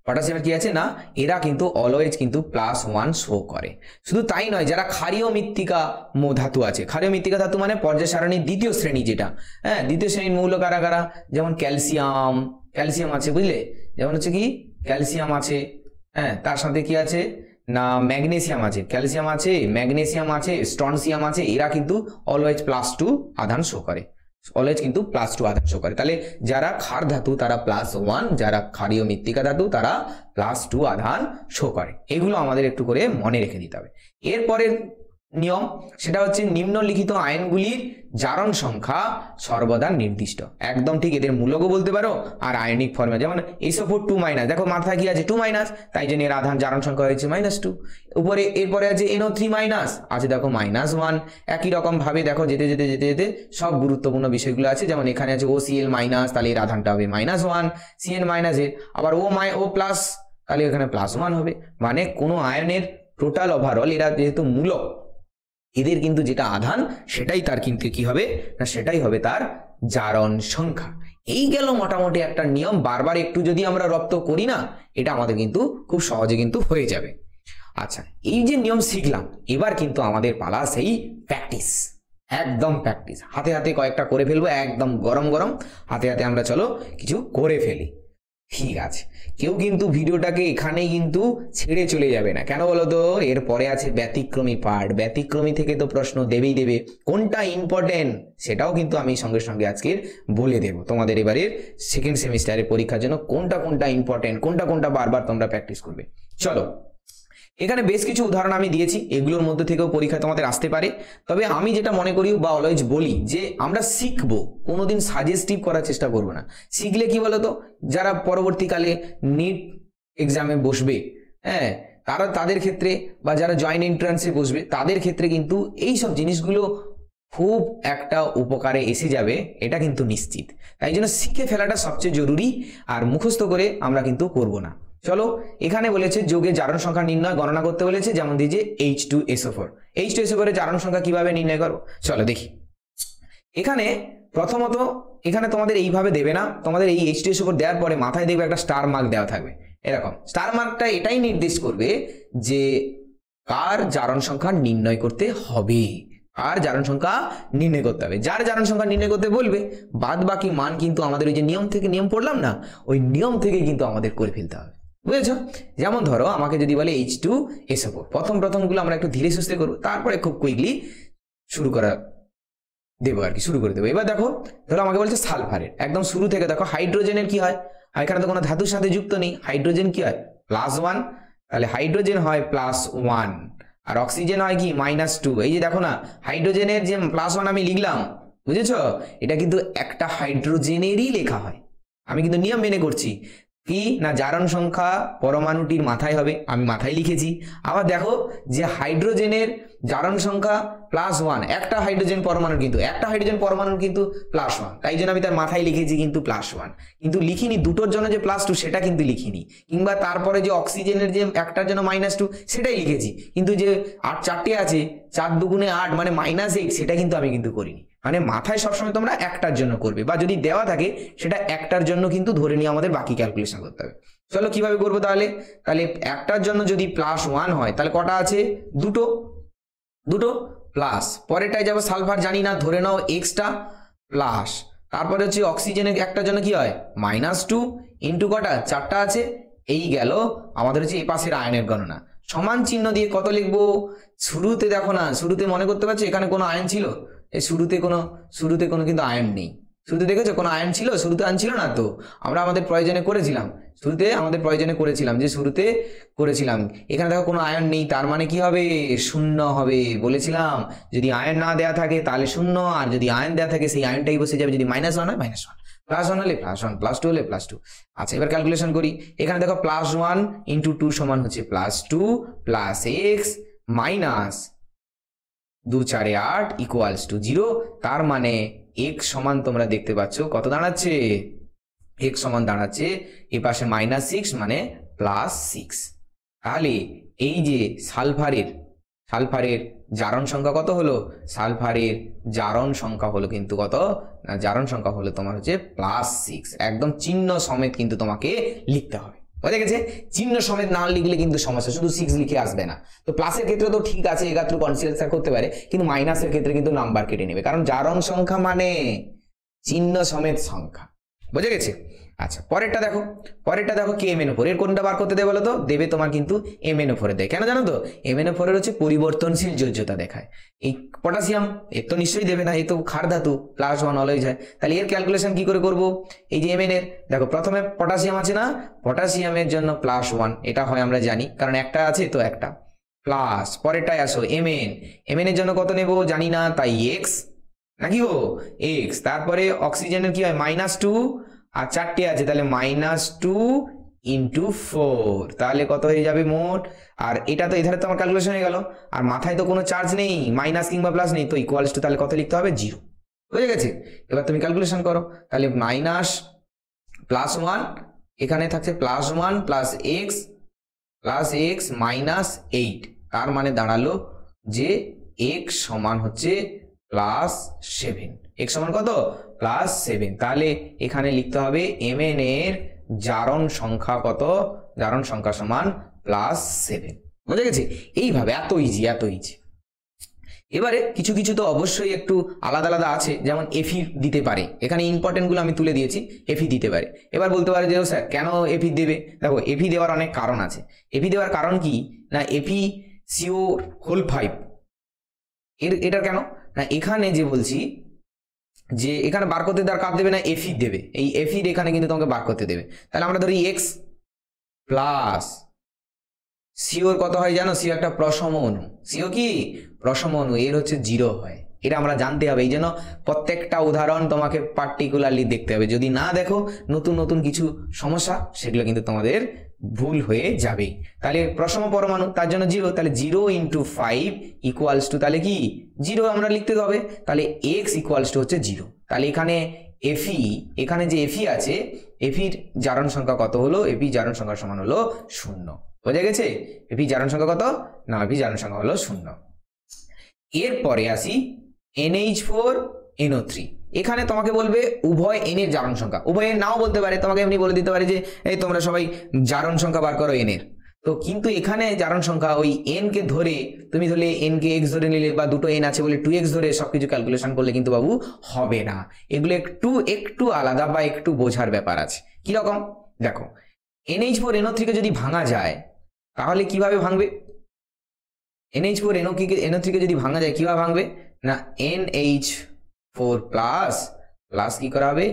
পটাশিয়ামের কি আছে না, এরা কিন্তু অলওয়েজ কিন্তু +1 শো করে। শুধু তাই নয়, যারা ক্ষারীয় মৃত্তিকা ধাতু আছে, ক্ষারীয় মৃত্তিকা ধাতু মানে পর্যায় সারণীর দ্বিতীয় শ্রেণী যেটা, হ্যাঁ, দ্বিতীয় শ্রেণীর মৌল কারা কারা? যেমন ক্যালসিয়াম আছে, বুঝলে? যেমন হচ্ছে কি ক্যালসিয়াম আছে, হ্যাঁ, তার সাথে কি আছে না ম্যাগনেসিয়াম আছে, ক্যালসিয়াম আছে, ম্যাগনেসিয়াম আছে, স্ট্রনসিয়াম আছে, এরা কিন্তু অলওয়েজ +2 আধান শো করে, অলওয়েজ কিন্তু +2 আধান শো করে। তাহলে যারা ক্ষার ধাতু তারা +1, যারা ক্ষারীয় মৃত্তিকা ধাতু তারা +2 আধান শো করে। এগুলো আমাদের একটু করে মনে রেখে দিতে হবে। এরপরের নিয়ম সেটা হচ্ছে নিম্নলিখিত আয়নগুলির জারণ সংখ্যা সর্বদা নির্দিষ্ট। একদম ঠিক, এদের মূলকও বলতে পারো আর আয়নিক ফর্মে, যেমন SO4 2-, দেখো মাথায় কি আছে 2-, তাই জন্য এর আধান জারণ সংখ্যা হয়েছে -2। উপরে এরপরে আছে NO3- আছে দেখো -1। একই রকম ভাবে দেখো যেতে যেতে সব গুরুত্বপূর্ণ বিষয়গুলো আছে, যেমন এখানে আছে OCl-, তাহলে এর আধানটা হবে -1, CN- এর আবার O+, তাহলে এখানে +1 হবে। মানে কোনো আয়নের টোটাল ওভারঅল এরা যেহেতু মূলক, এদের কিন্তু যেটা আধান সেটাই তার কিন্তু কি হবে না, সেটাই হবে তার জারণ সংখ্যা। এই গেল মোটামুটি একটা নিয়ম, বারবার একটু যদি আমরা রপ্ত করি না, এটা আমাদের কিন্তু খুব সহজে কিন্তু হয়ে যাবে। আচ্ছা, এই যে নিয়ম শিখলাম, এবার কিন্তু আমাদের পালা সেই প্র্যাকটিস, একদম প্র্যাকটিস। হাতে হাতে কয়েকটা করে ফেলবো, একদম গরম হাতে আমরা চলো কিছু করে ফেলি। ঠিক আছে, কেউ কিন্তু ভিডিওটাকে এখানেই কিন্তু ছেড়ে চলে যাবে না। কেন বলো তো? এরপরে আছে ব্যতিক্রমী পার্ট, ব্যতিক্রমী থেকে তো প্রশ্ন দেবে। কোনটা ইম্পর্টেন্ট সেটাও কিন্তু আমি সঙ্গে সঙ্গে আজকে বলে দেব তোমাদের এবারের সেকেন্ড সেমিস্টারের পরীক্ষার জন্য কোনটা ইম্পর্টেন্ট, কোনটা বারবার তোমরা প্র্যাকটিস করবে। চলো, এখানে বেশ কিছু উদাহরণ আমি দিয়েছি, এগুলোর মধ্যে থেকেও পরীক্ষা তোমাদের আসতে পারে। তবে আমি যেটা মনে করি বা অলওয়েজ বলি যে আমরা শিখবো, কোনোদিন সাজেস্টিভ করার চেষ্টা করবো না। শিখলে কি বলতো, যারা পরবর্তীকালে নিট এক্সামে বসবে, হ্যাঁ, তাদের ক্ষেত্রে বা যারা জয়েন্ট এন্ট্রান্সে বসবে তাদের ক্ষেত্রে কিন্তু এই সব জিনিসগুলো খুব একটা উপকারে এসে যাবে, এটা কিন্তু নিশ্চিত। তাই জন্য শিখে ফেলাটা সবচেয়ে জরুরি, আর মুখস্থ করে আমরা কিন্তু করব না। চলো, এখানে বলেছে যৌগের জারণ সংখ্যা নির্ণয় গণনা করতে বলেছে, যেমন দিয়েছে H2SO4। H2SO4 এর জারণ সংখ্যা কিভাবে নির্ণয় করবো চলো দেখি। এখানে প্রথমত এখানে তোমাদের এইভাবে দেবে না, তোমাদের এই H2SO4 দেওয়ার পরে মাথায় দেখবে একটা স্টার মার্ক দেওয়া থাকবে, এরকম স্টার মার্কটা এটাই নির্দেশ করবে যে কার জারণ সংখ্যা নির্ণয় করতে হবে, আর জারণ সংখ্যা নির্ণয় করতে হবে। যার জারণ সংখ্যা নির্ণয় করতে বলবে, বাদ বাকি মান কিন্তু আমাদের ওই যে নিয়ম পড়লাম না, ওই নিয়ম থেকে কিন্তু আমাদের করে ফেলতে হবে, বুঝেছো? যেমন ধরো আমাকে যদি বলে H2SO4, প্রথমগুলো আমরা একটু ধীরে সুস্থে করবো, তারপরে খুব কুইকলি শুরু করা দেবো আর কি, শুরু করে দেবো। এবার দেখো, ধরো আমাকে বলছে সালফারের, একদম শুরু থেকে দেখো হাইড্রোজেনের কি হয়, এখানে তো কোনো ধাতুর সাথে যুক্ত নেই, হাইড্রোজেন কি হয় +1, তাহলে হাইড্রোজেন হয় +1 আর অক্সিজেন হয় কি -2। এই যে দেখো না, হাইড্রোজেনের যে +1 আমি লিখলাম, বুঝেছো, এটা কিন্তু একটা হাইড্রোজেনেরই লেখা হয়, আমি কিন্তু নিয়ম মেনে করছি কি না, জারণ সংখ্যা পরমাণুটির মাথায় হবে, আমি মাথায় লিখেছি। আবার দেখো যে হাইড্রোজেনের জারণ সংখ্যা +1, একটা হাইড্রোজেন পরমাণুর কিন্তু, একটা হাইড্রোজেন পরমাণুর কিন্তু +1, তাই জন্য আমি তার মাথায় লিখেছি কিন্তু +1, কিন্তু লিখিনি দুটোর জন্য যে +2 সেটা কিন্তু লিখিনি, কিংবা তারপরে যে অক্সিজেনের যে একটার জন্য -2 সেটাই লিখেছি, কিন্তু যে 4টে আছে 4 দুগুণে 8 মানে -8 সেটা কিন্তু আমি কিন্তু করিনি। মানে মাথায় সবসময় তোমরা একটার জন্য করবে, বা যদি দেওয়া থাকে সেটা একটার জন্য কিন্তু ধরে নিয়ে আমাদের বাকি ক্যালকুলেশন করতে হবে। চলো কিভাবে করবো তাহলে, একটার জন্য যদি +1 হয় তাহলে কটা আছে, দুটো প্লাস, পরেরটায় যাবো সালফার জানি না, ধরে নাও এক্সটা প্লাস, তারপরে হচ্ছে অক্সিজেনের একটার জন্য কি হয় -2 ইন্টু কটা 4টা আছে, এই গেল আমাদের হচ্ছে এই পাশের আয়নের গণনা। সমান চিহ্ন দিয়ে কত লিখবো, শুরুতে দেখো না, শুরুতে মনে করতে পারছো এখানে কোনো আয়ন ছিল, এই শুরুতে কোনো কিন্তু আয়ন নেই, শুরুতে দেখেছো কোনো আয়ন ছিল, শুরুতে আয়ন ছিল না, তো আমরা আমাদের প্রয়োজনে করেছিলাম, যে শুরুতে করেছিলাম, এখানে দেখো কোনো আয়ন নেই, তার মানে কি হবে 0 হবে, বলেছিলাম যদি আয়ন না দেয়া থাকে তাহলে 0, আর যদি আয়ন দেয়া থাকে সেই আয়নটাই বসে যাবে, যদি -1 হয় -1, +1 হলে +1, +2 হলে +2। আচ্ছা এবার ক্যালকুলেশন করি, এখানে দেখো +1 × 2 সমান হচ্ছে +2 + x মাইনাস 2 × 4 = 8 = 0, তার মানে x সমান তোমরা দেখতে পাচ্ছ কত দাঁড়াচ্ছে, x সমান দাঁড়াচ্ছে এ পাশে -6 মানে +6। তাহলে এই যে সালফারের জারণ সংখ্যা কত হলো, সালফারের জারণ সংখ্যা হলো কিন্তু কত না, জারণ সংখ্যা হলো তোমার হচ্ছে +6, একদম চিহ্ন সমেত কিন্তু তোমাকে লিখতে হবে, বুঝে গেছে, চিহ্ন সমেত না লিখলে কিন্তু সমস্যা, শুধু 6 লিখে আসবে না। তো প্লাসের ক্ষেত্রে তো ঠিক আছে, এক্ষেত্রে কনসিডার করতে পারে, কিন্তু মাইনাসের ক্ষেত্রে কিন্তু নাম্বার কেটে নেবে, কারণ জারণ সংখ্যা মানে চিহ্ন সমেত সংখ্যা, বুঝে গেছে। আচ্ছা পরেরটা দেখো KMnO4, এর কোনটা বার করতে দেবে বলো তো, দেবে তোমার কিন্তু MnO4 দেয়, কেন জানো তো, MnO4 হচ্ছে পরিবর্তনশীল যোজ্যতা দেখায়। এই পটাশিয়াম এর তো নিশ্চয়ই দেবে না, এই তো ক্ষার ধাতু, +1 অলওয়েজ হয়, তাহলে এর ক্যালকুলেশন কি করে করব, এই যে Mn এর দেখো প্রথমে পটাশিয়াম আছে না, পটাশিয়ামের জন্য +1, এটা হয় আমরা জানি, কারণ একটা আছে তো একটা প্লাস, পরেরটায় আসো Mn এর জন্য কত নেব জানি না, তাই x নাকি x, তারপরে অক্সিজেনের কি হয় -2 আর 4টে আছে, তাহলে -2 × 4, তাহলে কত হয়ে যাবে মোট, আর এটা তো এধারে তো আমার ক্যালকুলেশন হয়ে গেল, আর মাথায় তো কোনো চার্জ নেই, মাইনাস কিংবা প্লাস নেই, তো ইকুয়ালস টু তাহলে কত লিখতে হবে 0, বুঝে গেছে। এবার তুমি ক্যালকুলেশন করো, তাহলে +1 এখানে থাকছে +1 + x -8, তার মানে দাঁড়ালো যে x সমান হচ্ছে +7, x সমান কত +7, তাহলে এখানে লিখতে হবে Mn এর জারণ সংখ্যা কত, জারণ সংখ্যা সমান +7, বুঝে গেছে। এইভাবে এত ইজি। এবারে কিছু তো অবশ্যই একটু আলাদা আছে, যেমন Fe দিতে পারে, এখানে ইম্পর্টেন্ট গুলো আমি তুলে দিয়েছি, Fe দিতে পারে। এবার বলতে পারে যে স্যার কেন Fe দেবে, দেখো Fe দেওয়ার অনেক কারণ আছে। Fe দেওয়ার কারণ কি না, FeCO5 এটা কেন না, এখানে যে বলছি যে এখানে বার করতে দেওয়ার কাপ দেবে না, Fe দেবে, এই Fe এখানে কিন্তু তোমাকে বার করতে দেবে, তাহলে আমরা ধরি x প্লাস CO কত হয় জানো, CO একটা প্রশম অণু, CO কি প্রশম অণু, এর হচ্ছে 0 হয়, এটা আমরা জানতে হবে, এই জন্য প্রত্যেকটা উদাহরণ তোমাকে পার্টিকুলারলি দেখতে হবে, যদি না দেখো নতুন কিছু সমস্যা সেগুলো কিন্তু তোমাদের ভুল হয়ে যাবে। তাহলে প্রশম পরমাণু তার জন্য 0, তাহলে 0 × 5 = তাহলে কি 0 আমরা লিখতে হবে, তাহলে x = হচ্ছে 0, তাহলে এখানে এখানে যে Fe আছে, Feর জারণ সংখ্যা কত হলো, Fe জারণ সংখ্যা সমান হলো 0, বোঝা গেছে। Fe জারণ সংখ্যা কত না, Fe জারণ সংখ্যা হলো 0। এরপরে আসি NH4NO3, এখানে তোমাকে বলবে উভয় n এর জারণ সংখ্যা, উভয় নাও বলতে পারে, তোমাকে এমনি বলে দিতে পারে যে এই তোমরা সবাই জারণ সংখ্যা বার করো n এর, তো কিন্তু এখানে জারণ সংখ্যা ওই n কে ধরে, তুমি ধরলে n কে x ধরে নিলে, বা দুটো n আছে বলে 2x ধরে সবকিছু ক্যালকুলেশন করলে কিন্তু বাবু হবে না, এগুলো একটু আলাদা বা একটু বোঝার ব্যাপার আছে। কি রকম দেখো, NH4NO3 কে যদি ভাঙা যায় তাহলে কিভাবে ভাঙবে, NH4NO3 কে যদি ভাঙা যায় কিভাবে ভাঙবে না, NH4 4 প্লাস প্লাস কি করা হবে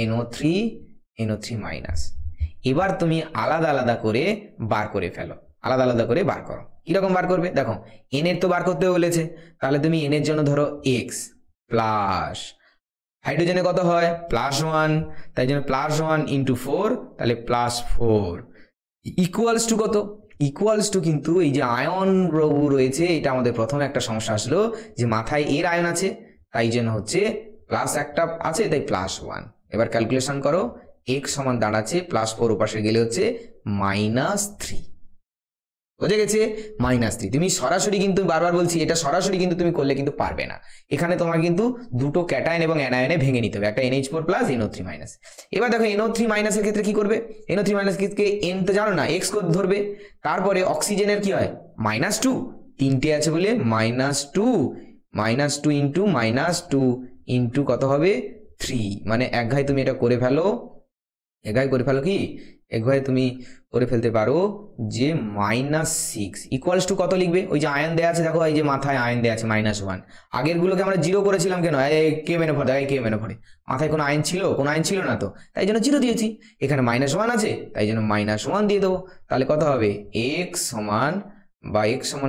NO3 মাইনাস। এবার তুমি আলাদা আলাদা করে বার করে ফেলো, আলাদা আলাদা করে বার করো। কিরকম বার করবে দেখো, এন এর তো বার করতে বলেছে, তাহলে তুমি এন এর জন্য ধরো এক্স প্লাস হাইড্রোজেনে কত হয় +1, তাই জন্য +1 × 4, তাহলে +4 ইকুয়ালস টু কত, ইকুয়ালস টু কিন্তু এই যে আয়ন রয়েছে, এটা আমাদের প্রথমে একটা সমস্যা আসলো যে মাথায় এর আয়ন আছে, তাই জন্য হচ্ছে প্লাস একটা আছে, তাই +1। এবার ক্যালকুলেশন করো, x সমান দাঁড়াচ্ছে +4 ওপাশে গেলে হচ্ছে -3, বুঝে গেছে -3। তুমি সরাসরি কিন্তু বারবার বলছি এটা সরাসরি কিন্তু তুমি করলে কিন্তু পারবে না, এখানে তোমার কিন্তু দুটো ক্যাটায়ন এবং অ্যানায়নে ভেঙে নিতে হবে, একটা NH4 প্লাস NO3 এবার দেখো NO3 এর ক্ষেত্রে কি করবে, NO3 ক্ষেত্রে n তো জানো না, x ধরবে, তারপরে অক্সিজেনের কি হয় -2, তিনটে আছে বলে -2 ইন্টু কত হবে 3, মানে এক ঘায়ে তুমি এটা করে ফেলো, কি এক ঘায়ে তুমি করে ফেলতে পারো যে -6 ইকুয়ালস টু কত লিখবে, ওই যে আয়ন দেয়া আছে দেখো, এই যে মাথায় আয়ন দেয়া আছে -1, আগের গুলোকে আমরা 0 করেছিলাম কেন, কে মেনে পড়ে মাথায় কোনো আয়ন ছিল, কোনো আয়ন ছিল না তো, তাই জন্য 0 দিয়েছি, এখানে -1 আছে তাই জন্য -1 দিয়ে দেবো, তাহলে কত হবে x সমান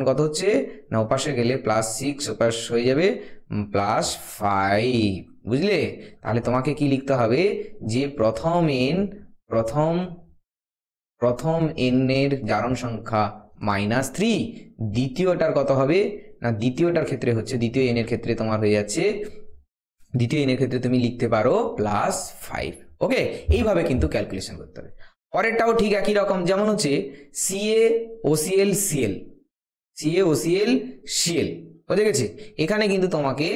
কত হচ্ছে না, ওপাশে গেলে +6 ওপাশ হয়ে যাবে +5, বুঝলে। তাহলে তোমাকে কি লিখতে হবে যে প্রথম n এর জারণ সংখ্যা -3, দ্বিতীয়টার কত হবে না, দ্বিতীয়টার ক্ষেত্রে হচ্ছে দ্বিতীয় n এর ক্ষেত্রে তোমার হয়ে যাচ্ছে, দ্বিতীয় n এর ক্ষেত্রে তুমি লিখতে পারো +5। ওকে, এইভাবে কিন্তু ক্যালকুলেশন করতে হবে। পরেরটাও ঠিক একই রকম, যেমন হচ্ছে CaOCl বুঝে গেছে, এখানে কিন্তু তোমাকে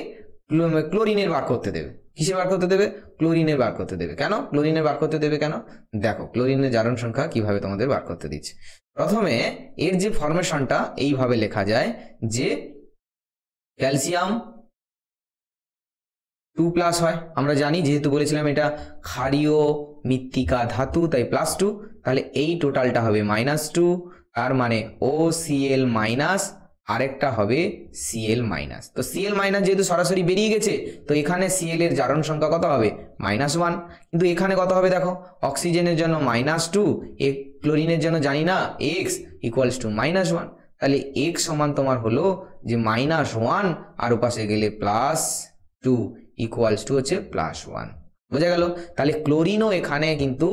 ক্লোরিনের বার করতে দেবে, কিসে বার করতে দেবে, ক্লোরিনের বার করতে দেবে। কেন ক্লোরিনের বার করতে দেবে কেন, দেখো ক্লোরিনের জারণ সংখ্যা কিভাবে তোমাদের বার করতে দিচ্ছে। প্রথমে এর যে ফরমেশনটা এইভাবে লেখা যায় যে ক্যালসিয়াম 2+ হয়, আমরা জানি যেহেতু বলেছিলাম এটা ক্ষারীয় মৃত্তিকা ধাতু, তাই +2, তাহলে এই টোটালটা হবে -2, তার মানে OCl মাইনাস, আরেকটা হবে Cl মাইনাস। তো Cl মাইনাস যেহেতু সরাসরি বেরিয়ে গেছে, তো এখানে Cl এর জারণ সংখ্যা কত হবে -1, কিন্তু এখানে কত হবে দেখো, অক্সিজেনের জন্য -2, ক্লোরিনের জন্য জানি না x ইকুয়ালস টু -1, তাহলে x সমান তোমার হলো যে -1 আর ওপাশে গেলে +2 ইকুয়ালস টু হচ্ছে +1, বোঝা গেল। তাহলে ক্লোরিনও এখানে কিন্তু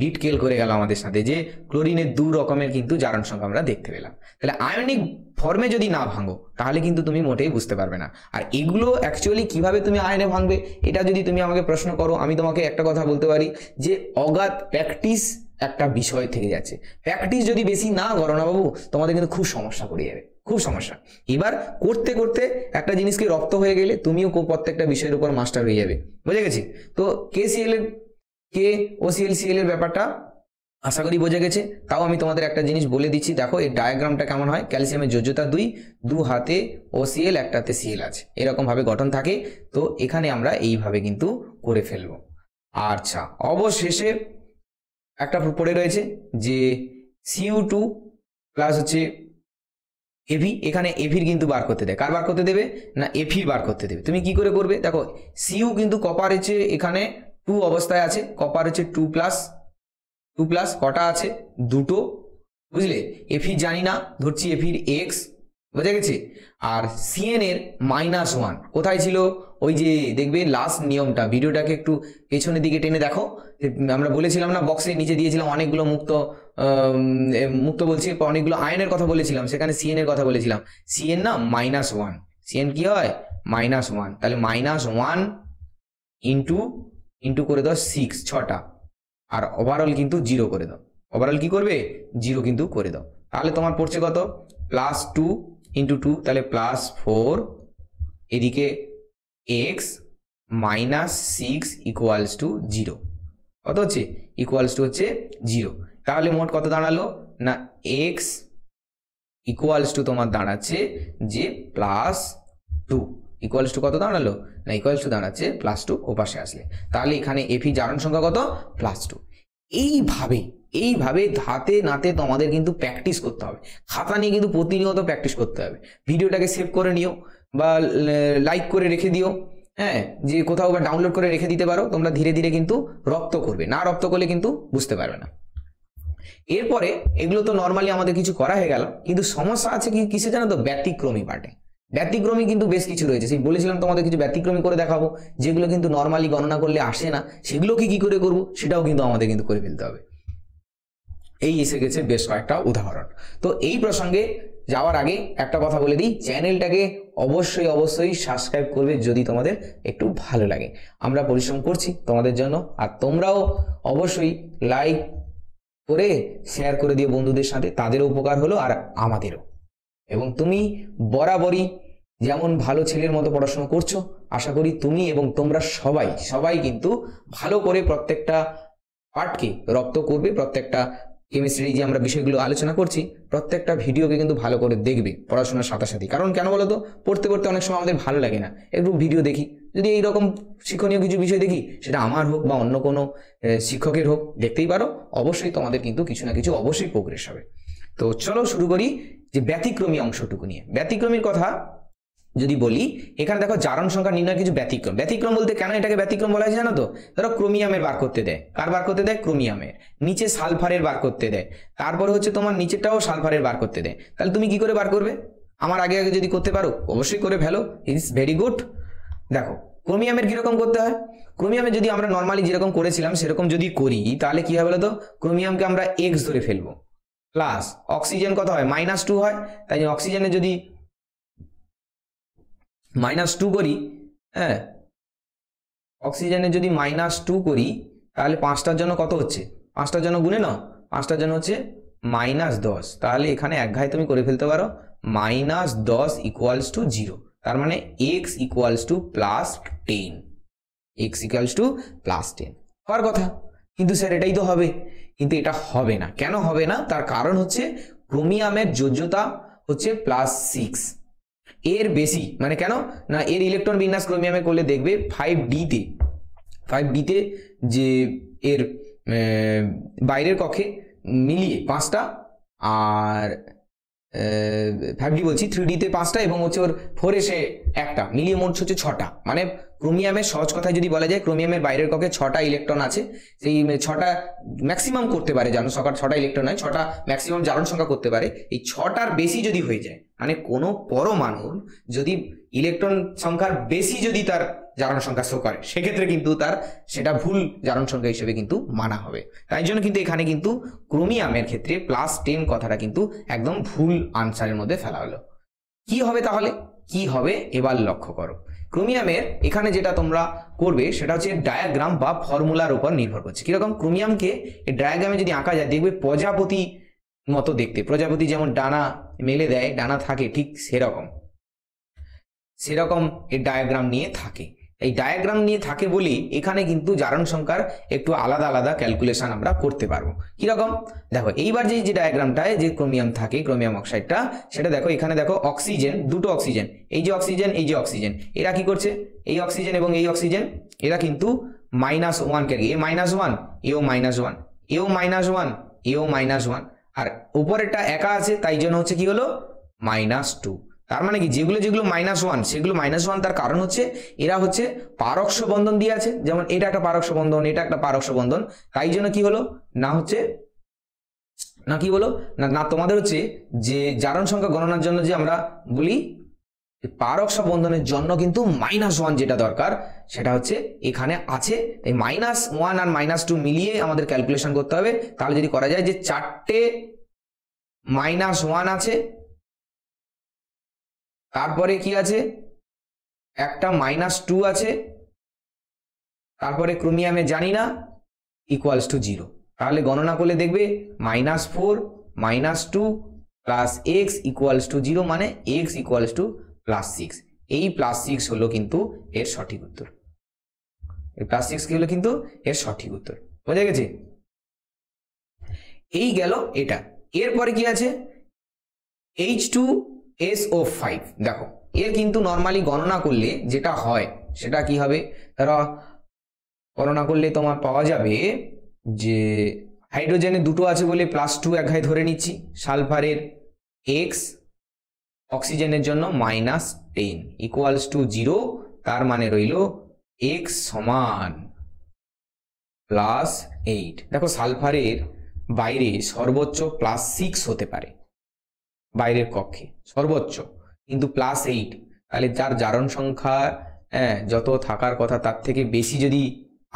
ডিটেল করে গেল আমাদের সাথে, যে ক্লোরিনের 2 রকমের কিন্তু জারণ সংখ্যা আমরা দেখতে পেলাম। তাহলে আয়নিক ফর্মে যদি না ভাঙো তাহলে কিন্তু তুমি মোটেই বুঝতে পারবে না। আর এগুলো অ্যাকচুয়ালি কিভাবে তুমি আয়নে ভাঙবে, এটা যদি তুমি আমাকে প্রশ্ন করো, আমি তোমাকে একটা কথা বলতে পারি যে অগাধ প্র্যাকটিস একটা বিষয় থেকে যাচ্ছে। প্র্যাকটিস যদি বেশি না করো না বাবু, তোমাদের কিন্তু খুব সমস্যা পড়ে যাবে, খুব সমস্যা। এবার করতে করতে একটা জিনিসকে রপ্ত হয়ে গেলে তুমিও প্রত্যেকটা বিষয়ের উপর মাস্টার হয়ে যাবে, বুঝে গেছি। তো KOCl এর ব্যাপারটা আশা করি বোঝা গেছে। তাও আমি তোমাদের একটা জিনিস বলে দিচ্ছি, দেখো এই ডায়াগ্রামটা কেমন হয়, ক্যালসিয়ামের যোজ্যতা 2, 2 হাতে OCl, একটাতে Cl আছে, এরকম ভাবে গঠন থাকে। তো এখানে আমরা এইভাবে কিন্তু করে ফেলবো। আচ্ছা, অবশেষে একটা পড়ে রয়েছে যে Cu2 প্লাস হচ্ছে Fe, এখানে Feর কিন্তু বার করতে দেয়, কার বার করতে দেবে না, Feর বার করতে দেবে। তুমি কি করে করবে দেখো, Cu কিন্তু কপার হচ্ছে এখানে 2 অবস্থায় আছে, কপার হচ্ছে 2+, কটা আছে 2টো, বুঝলে। Fe জানি না, ধরছি Feর x, বোঝা গেছে। আর Cn এর -1 কোথায় ছিল, ওই যে দেখবে লাস্ট নিয়মটা, ভিডিওটাকে একটু পেছনের দিকে টেনে দেখো, আমরা বলেছিলাম না বক্সের নিচে দিয়েছিলাম অনেকগুলো মুক্ত বলছি, অনেকগুলো আয়নের কথা বলেছিলাম, সেখানে Cn এর কথা বলেছিলাম। Cn না -1, Cn কি হয় -1, তাহলে -1 ইন্টু করে দাও 6, 6টা, আর ওভারঅল কিন্তু 0 করে দাও, ওভারঅল কি করবে 0 কিন্তু করে দাও, তাহলে তোমার পড়ছে কত +2 × 2, তাহলে +4, এদিকে x -6 ইকুয়ালস টু 0, কত হচ্ছে ইকুয়ালস টু হচ্ছে 0। তাহলে মোট কত দাঁড়ালো না, x ইকুয়ালস টু তোমার দাঁড়াচ্ছে যে +2, ইকুয়ালস টু কত দাঁড়ালো না, ইকুয়ালস টু দাঁড়াচ্ছে +2 ওপাশে আসলে, তাহলে এখানে Fe জারণ সংখ্যা কত +2। এইভাবে ধাতে নাতে তোমাদের কিন্তু প্র্যাকটিস করতে হবে, খাতা নিয়ে কিন্তু প্রতিনিয়ত প্র্যাকটিস করতে হবে। ভিডিওটাকে সেভ করে নিও বা লাইক করে রেখে দিও, হ্যাঁ, যে কোথাও বা ডাউনলোড করে রেখে দিতে পারো, তোমরা ধীরে ধীরে কিন্তু রপ্ত করবে, না রপ্ত করলে কিন্তু বুঝতে পারবে না। এরপরে এগুলো তো নর্মালি আমাদের কিছু করা হয়ে গেল, কিন্তু সমস্যা আছে কি কিসে জানো তো? ব্যতিক্রমী পার্টে। ব্যতিক্রমী কিন্তু বেশ কিছু রয়েছে, সেই বলেছিলাম তোমাদের কিছু ব্যতিক্রমী করে দেখাবো, যেগুলো কিন্তু নর্মালি গণনা করলে আসে না, সেগুলোকে কি করে করবো সেটাও কিন্তু আমাদের কিন্তু করে ফেলতে হবে। এই এসে গেছে বেশ কয়েকটা উদাহরণ। তো এই প্রসঙ্গে যাওয়ার আগে একটা কথা বলে দিই, চ্যানেলটাকে অবশ্যই অবশ্যই সাবস্ক্রাইব করবে যদি তোমাদের একটু ভালো লাগে। আমরা পরিশ্রম করছি তোমাদের জন্য, আর তোমরাও অবশ্যই লাইক করে শেয়ার করে দিও বন্ধুদের সাথে, তাদেরও উপকার হলো আর আমাদেরও। এবং তুমি বরাবরই যেমন ভালো ছেলের মতো পড়াশোনা করছো, আশা করি তুমি এবং তোমরা সবাই সবাই কিন্তু ভালো করে প্রত্যেকটা পার্টকে রপ্ত করবে, প্রত্যেকটা কেমিস্ট্রি যে আমরা বিষয়গুলো আলোচনা করছি প্রত্যেকটা ভিডিওকে কিন্তু ভালো করে দেখবে পড়াশোনার সাথে সাথে। কারণ কেন বলো তো, পড়তে পড়তে অনেক সময় আমাদের ভালো লাগে না, একটু ভিডিও দেখি, যদি এইরকম শিক্ষণীয় কিছু বিষয় দেখি, সেটা আমার হোক বা অন্য কোনো শিক্ষকের হোক, দেখতেই পারো, অবশ্যই তোমাদের কিন্তু কিছু না কিছু অবশ্যই প্রোগ্রেস হবে। তো চলো শুরু করি যে ব্যতিক্রমী অংশটুকু নিয়ে। ব্যতিক্রমীর কথা যদি বলি, এখানে দেখো জারণ সংখ্যা নির্ণয় কিছু ব্যতিক্রম। ব্যতিক্রম বলতে কেন এটাকে ব্যতিক্রম বলা হয় জানো তো? ধরো ক্রোমিয়ামের বার করতে দেয়, কার বার করতে দেয়? ক্রোমিয়ামের। নিচে সালফারের বার করতে দেয়, তারপরে হচ্ছে তোমার নিচেরটাও সালফারের বার করতে দেয়। তাহলে তুমি কি করে বার করবে? আমার আগে আগে যদি করতে পারো অবশ্যই করে ফেলো, ইটস ভেরি গুড। দেখো ক্রোমিয়ামের কিরকম করতে হয়। ক্রোমিয়ামে যদি আমরা নর্মালি যেরকম করেছিলাম সেরকম যদি করি, তাহলে কি হবে বলতো? ক্রোমিয়ামকে আমরা এক্স ধরে ফেলবো, প্লাস অক্সিজেন কত হয়? -2 হয়। তাই জন্য অক্সিজেনে যদি -2 করি, হ্যাঁ, অক্সিজেনে যদি -2 করি, তাহলে 5টার জন্য কত হচ্ছে? 5টার জন্য গুনে নাও, 5টার জন্য হচ্ছে -10। তাহলে এখানে এক ঘায়ে তুমি করে ফেলতে পারো -10 = 0। তার মানে x = +10, x = +10 হওয়ার কথা। কিন্তু স্যার এটাই তো হবে, কিন্তু এটা হবে না। কেন হবে না? তার কারণ হচ্ছে ক্রোমিয়ামের যোজ্যতা হচ্ছে +6, এর বেশি। মানে কেন না, এর ইলেকট্রন বিন্যাস ক্রোমিয়ামে করলে দেখবে 5d তে যে এর বাইরের কক্ষে মিলিয়ে 5টা, আর 5d বলছি 3d-তে 5টা, এবং হচ্ছে ওর 4s-এ 1টা, মিলিয়ে মোট হচ্ছে 6টা। মানে ক্রোমিয়ামের সহজ কথায় যদি বলা যায়, ক্রোমিয়ামের বাইরের কক্ষে 6টা ইলেকট্রন আছে। সেই 6টা ম্যাক্সিমাম করতে পারে জারণ সংখ্যা, 6টা ইলেকট্রন নয়, 6টা ম্যাক্সিমাম জারণ সংখ্যা করতে পারে। এই 6টার বেশি যদি হয়ে যায়, মানে কোনো পরমাণুর যদি ইলেকট্রন সংখ্যার বেশি যদি তার জারণ সংখ্যা শো করে, সেক্ষেত্রে কিন্তু তার সেটা ভুল জারণ সংখ্যা হিসেবে কিন্তু মানা হবে। তাই জন্য কিন্তু এখানে কিন্তু ক্রোমিয়ামের ক্ষেত্রে +10 কথাটা কিন্তু একদম ভুল আনসারের মধ্যে ফেলা হলো। কি হবে তাহলে? কি হবে এবার লক্ষ্য করো। ক্রোমিয়ামের এখানে যেটা তোমরা করবে সেটা হচ্ছে ডায়াগ্রাম বা ফর্মুলার উপর নির্ভর করছে। কিরকম? ক্রোমিয়ামকে এই ডায়াগ্রামে যদি আঁকা যায়, দেখবে প্রজাপতি মতো দেখতে। প্রজাপতি যেমন ডানা মেলে দেয়, ডানা থাকে, ঠিক সেরকম এই ডায়াগ্রাম নিয়ে থাকে। এই ডায়াগ্রাম নিয়ে থাকে বলেই এখানে কিন্তু জারণ সংখ্যার একটু আলাদা আলাদা ক্যালকুলেশন আমরা করতে পারবো। কিরকম? দেখো এইবার যে ডায়াগ্রামটায় যে ক্রোমিয়াম থাকে, ক্রোমিয়াম অক্সাইডটা, সেটা দেখো এখানে দেখো অক্সিজেন, দুটো অক্সিজেন, এই যে অক্সিজেন, এই যে অক্সিজেন, এরা কি করছে? এই অক্সিজেন এবং এই অক্সিজেন এরা কিন্তু -1 ক্যারি, এ -1, এও -1, এও -1, এও -1, আর উপরেরটা একা আছে, তাই জন্য হচ্ছে কি হলো? -2। তার মানে কি, যেগুলো যেগুলো -1 সেগুলো -1, তার কারণ হচ্ছে এরা হচ্ছে পারক্ষ বন্ধন দিয়ে আছে। যেমন এটা একটা পারক্ষ বন্ধন, এটা একটা পারক্ষ বন্ধন, তাই জন্য কি হলো না, হচ্ছে না কি বলো না তোমাদের হচ্ছে যে জারণ সংখ্যা গণনার জন্য যে আমরা বলি পারক্ষ বন্ধনের জন্য কিন্তু -1 যেটা দরকার সেটা হচ্ছে এখানে আছে। এই -1 আর -2 মিলিয়ে আমাদের ক্যালকুলেশন করতে হবে। তাহলে যদি করা যায় যে 4টে -1 আছে, তারপরে কি আছে? একটা -2 আছে, তারপরে ক্রোমিয়ামে জানি না, =0। তাহলে গণনা করলে দেখবে -4 -2 + x = 0, মানে x = +6। এই +6 হলো কিন্তু এর সঠিক উত্তর। এই +6 কি হলো কিন্তু এর সঠিক উত্তর। বোঝা গেছে? এই গেল এটা। এরপরে কি আছে? H2SO5। দেখো এর কিন্তু নর্মালি গণনা করলে যেটা হয় সেটা কি হবে? ধরো গণনা করলে তোমার পাওয়া যাবে যে হাইড্রোজেনে দুটো আছে বলে +2 এক ঘায়ে ধরে নিচ্ছি, সালফারের x, অক্সিজেনের জন্য -10 = 0, তার মানে রইল x সমান +8। দেখো সালফারের বাইরে সর্বোচ্চ +6 হতে পারে, বাইরের কক্ষে সর্বোচ্চ, কিন্তু +8, তাহলে যার জারণ সংখ্যা যত থাকার কথা তার থেকে বেশি যদি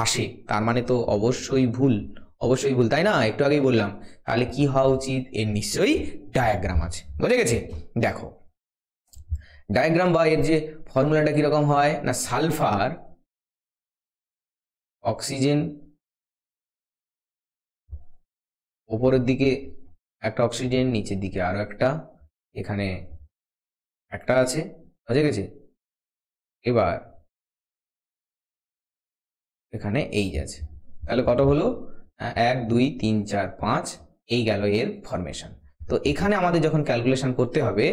আসে তার মানে তো অবশ্যই ভুল, অবশ্যই ভুল, তাই না? একটু আগেই বললাম। তাহলে কি হওয়া উচিত? এর নিশ্চয়ই ডায়াগ্রাম আছে। বুঝে গেছে? দেখো ডায়াগ্রাম বা এর যে ফর্মুলাটা কিরকম হয় না, সালফার অক্সিজেন উপরের দিকে একটা অক্সিজেন, নিচের দিকে আরো একটা, এখানে একটা আছে। বুঝে গেছে? এবার এখানে এই আছে, তাহলে কত হলো? 1 2 3 4 5, এই গেল এর ফরমেশন। তো এখানে আমাদের যখন ক্যালকুলেশন করতে হবে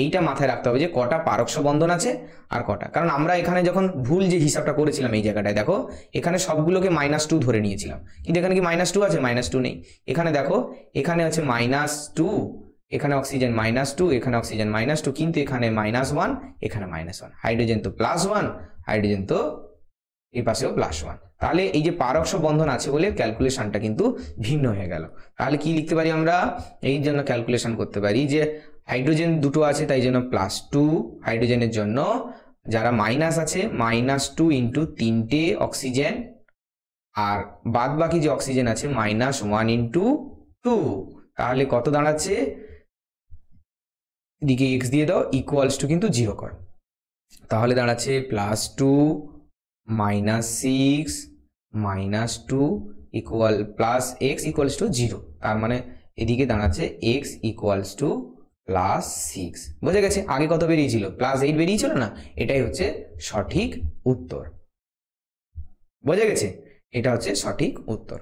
এইটা মাথায় রাখতে হবে যে কটা পারক্ষ বন্ধন আছে আর কটা, কারণ আমরা এখানে যখন ভুল যে হিসাবটা করেছিলাম এই জায়গাটায় দেখো এখানে সবগুলোকে -2 ধরে নিয়েছিলাম, কিন্তু এখানে কি -2 আছে? -2 নেই। এখানে দেখো এখানে আছে -2, এখানে অক্সিজেন -2, এখানে অক্সিজেন -2, কিন্তু এখানে -1, এখানে -1, হাইড্রোজেন তো +1, হাইড্রোজেন তো এই পাশেও +1। তাহলে এই যে পারক্ষ বন্ধন আছে বলে ক্যালকুলেশনটা কিন্তু ভিন্ন হয়ে গেল। তাহলে কি লিখতে পারি আমরা? এই জন্য ক্যালকুলেশন করতে পারি যে হাইড্রোজেন দুটো আছে তাই জন্য +2, হাইড্রোজেনের জন্য যারা মাইনাস আছে -2 × 3টে অক্সিজেন, আর বাদ বাকি যে অক্সিজেন আছে -1 × 2। তাহলে কত দাঁড়াচ্ছে? এদিকে x দিয়ে দাও, ইকুয়ালস টু কিন্তু 0 কর, তাহলে দাঁড়াচ্ছে +2 -6 -2 ইকুয়াল +x ইকুয়ালস টু 0। তার মানে এদিকে দাঁড়াচ্ছে x ইকুয়ালস টু +6। বুঝে গেছে? আগে কত বেরিয়েছিল? +8 বেরিয়েছিল না? এটাই হচ্ছে সঠিক উত্তর। বুঝে গেছে? এটা হচ্ছে সঠিক উত্তর।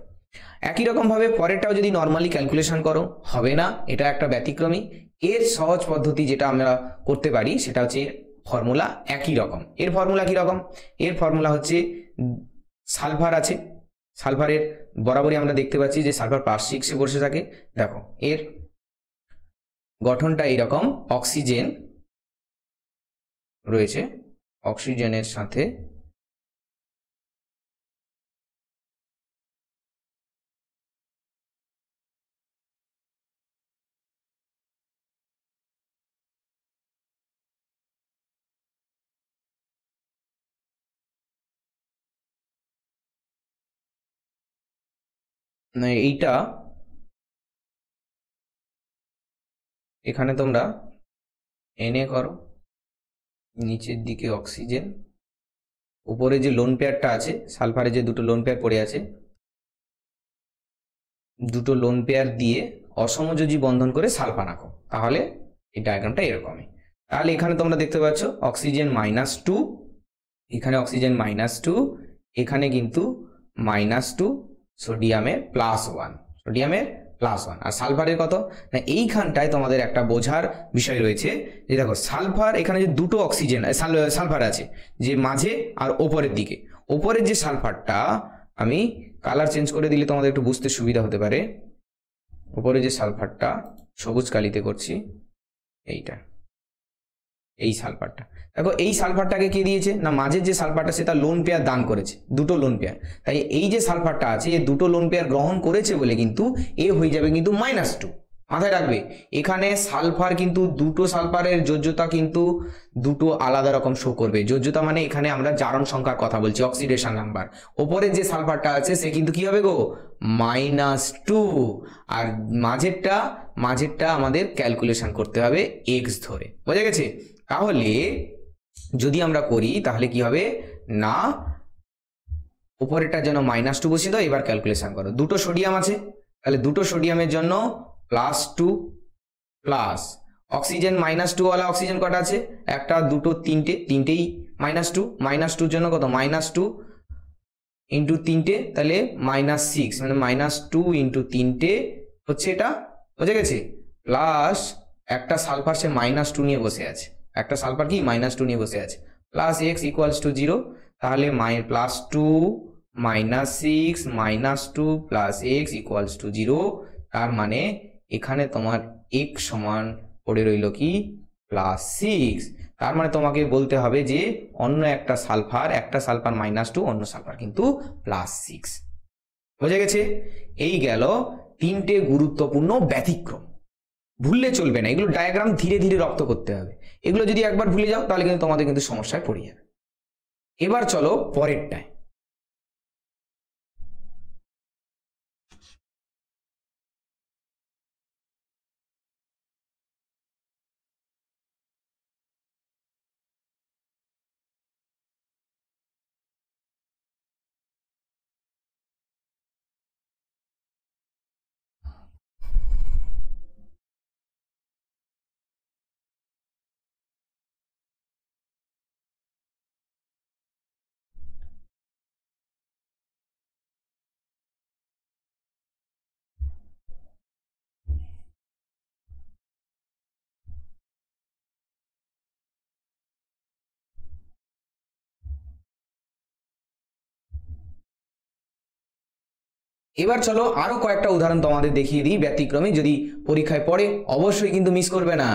একই রকম ভাবে পরেরটাও যদি নর্মালি ক্যালকুলেশন করো হবে না, এটা একটা ব্যতিক্রমী। এর সহজ পদ্ধতি যেটা আমরা করতে পারি সেটা হচ্ছে ফর্মুলা একই রকম। এর ফর্মুলা কি রকম? এর ফর্মুলা হচ্ছে সালফার আছে, সালফারের বরাবরই আমরা দেখতে পাচ্ছি যে সালফার +6 বসে থাকে। দেখো এর গঠনটা এইরকম, অক্সিজেন রয়েছে, অক্সিজেনের সাথে এইটা এখানে তোমরা Na করো, নিচের দিকে অক্সিজেন, উপরে যে লোন পেয়ারটা আছে সালফারে যে দুটো লোন পেয়ার পড়ে আছে, দুটো লোন পেয়ার দিয়ে অসমযোজী বন্ধন করে সালফার আঁকো, তাহলে এই ডায়াগ্রামটা এরকমই। তাহলে এখানে তোমরা দেখতে পাচ্ছ অক্সিজেন -2, এখানে অক্সিজেন -2, এখানে কিন্তু -2, সোডিয়ামের +1, সোডিয়ামের +1, আর সালফারের কত না এইখানটায় তোমাদের একটা বোঝার বিষয় রয়েছে যে দেখো সালফার এখানে যে দুটো অক্সিজেন সালফার আছে যে মাঝে আর ওপরের দিকে, ওপরের যে সালফারটা আমি কালার চেঞ্জ করে দিলে তোমাদের একটু বুঝতে সুবিধা হতে পারে। উপরে যে সালফারটা সবুজ কালিতে করছি, এইটা এই সালফারটা দেখো, এই সালফারটাকে কে দিয়েছে না মাঝের যে সালফারটা সেটা লোন পেয়ার দান করেছে, দুটো লোন পেয়ার। তাই এই যে সালফারটা আছে এই দুটো লোন পেয়ার গ্রহণ করেছে বলে কিন্তু এ হয়ে যাবে কিন্তু -2। মাথায় রাখবে এখানে সালফার কিন্তু দুটো সালফারের যোজ্যতা কিন্তু দুটো আলাদা রকম শো করবে। যোজ্যতা মানে এখানে আমরা জারণ সংখ্যার কথা বলছি, অক্সিডেশন নাম্বার। ওপরে যে সালফারটা আছে সে কিন্তু কি হবে গো -2, আর মাঝেরটা আমাদের ক্যালকুলেশন করতে হবে x ধরে। বোঝা গেছে? তাহলে যদি আমরা করি তাহলে কি হবে না উপরেরটা যেন -2 বসিয়ে দাও। এবার ক্যালকুলেশন করো, দুটো সোডিয়াম আছে তাহলে দুটো সোডিয়ামের জন্য +2 প্লাস অক্সিজেন -2 ওয়ালা অক্সিজেন কটা আছে? একটা, দুটো, তিনটেই -2 জন্য কত -2 × 3টে, তাহলে -6 মানে -2 × 3টে হচ্ছে এটা। বুঝে গেছে? প্লাস একটা সালফার সে -2 নিয়ে বসে আছে, একটা সালফার কি -2 নিয়ে বসে আছে, প্লাস x ইকুয়ালস টু 0। তাহলে +2 -6 -2 প্লাস x ইকুয়ালস টু 0। তার মানে এখানে তোমার x সমান পড়ে রইল কি +6। তার মানে তোমাকে বলতে হবে যে অন্য একটা সালফার -2, অন্য সালফার কিন্তু +6। বোঝা গেছে? এই গেল তিনটে গুরুত্বপূর্ণ ব্যতিক্রম। ভুললে চলবে না, এগুলো ডায়াগ্রাম ধীরে ধীরে রপ্ত করতে হবে। এগুলো যদি একবার ভুলে যাও তাহলে কিন্তু তোমাদের কিন্তু সমস্যায় পড়ে যাবে। এবার চলো পরেরটায়। এবার চলো আরো কয়েকটা উদাহরণ তোমাদের দেখিয়ে দিই ব্যতিক্রমে, যদি পরীক্ষায় পড়ে অবশ্যই কিন্তু মিস করবে না।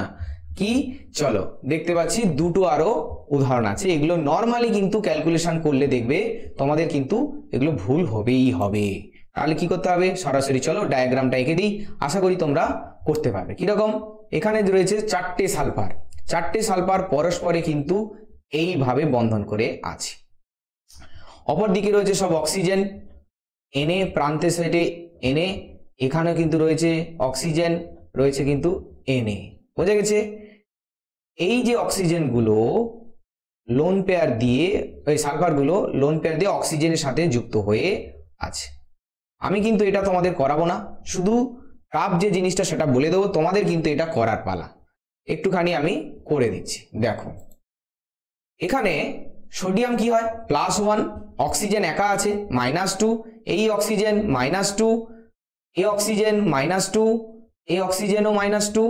কি, চলো দেখতে পাচ্ছি দুটো আরো উদাহরণ আছে। এগুলো নর্মালি কিন্তু ক্যালকুলেশন করলে দেখবে তোমাদের কিন্তু এগুলো ভুল হবেই হবে। তাহলে কি করতে হবে, সরাসরি চলো ডায়াগ্রামটা এঁকে দিই, আশা করি তোমরা করতে পারবে। কিরকম, এখানে রয়েছে চারটে সালফার পরস্পরে কিন্তু এইভাবে বন্ধন করে আছে। অপরদিকে রয়েছে সব অক্সিজেন, এনে প্রান্তের সাইডে এনে, এখানে কিন্তু রয়েছে অক্সিজেন, রয়েছে কিন্তু এনে। বোঝা গেছে? এই যে অক্সিজেনগুলো লোন পেয়ার দিয়ে, ওই সালফারগুলো লোন পেয়ার দিয়ে অক্সিজেনের সাথে যুক্ত হয়ে আছে। আমি কিন্তু এটা তোমাদের করাবো না, শুধু কাপ যে জিনিসটা সেটা বলে দেবো, তোমাদের কিন্তু এটা করার পালা। একটুখানি আমি করে দিচ্ছি, দেখো এখানে সোডিয়াম কি হয় +1, অক্সিজেন একা আছে -2, এই অক্সিজেন -2, এই অক্সিজেন -2, এই অক্সিজেনও -2,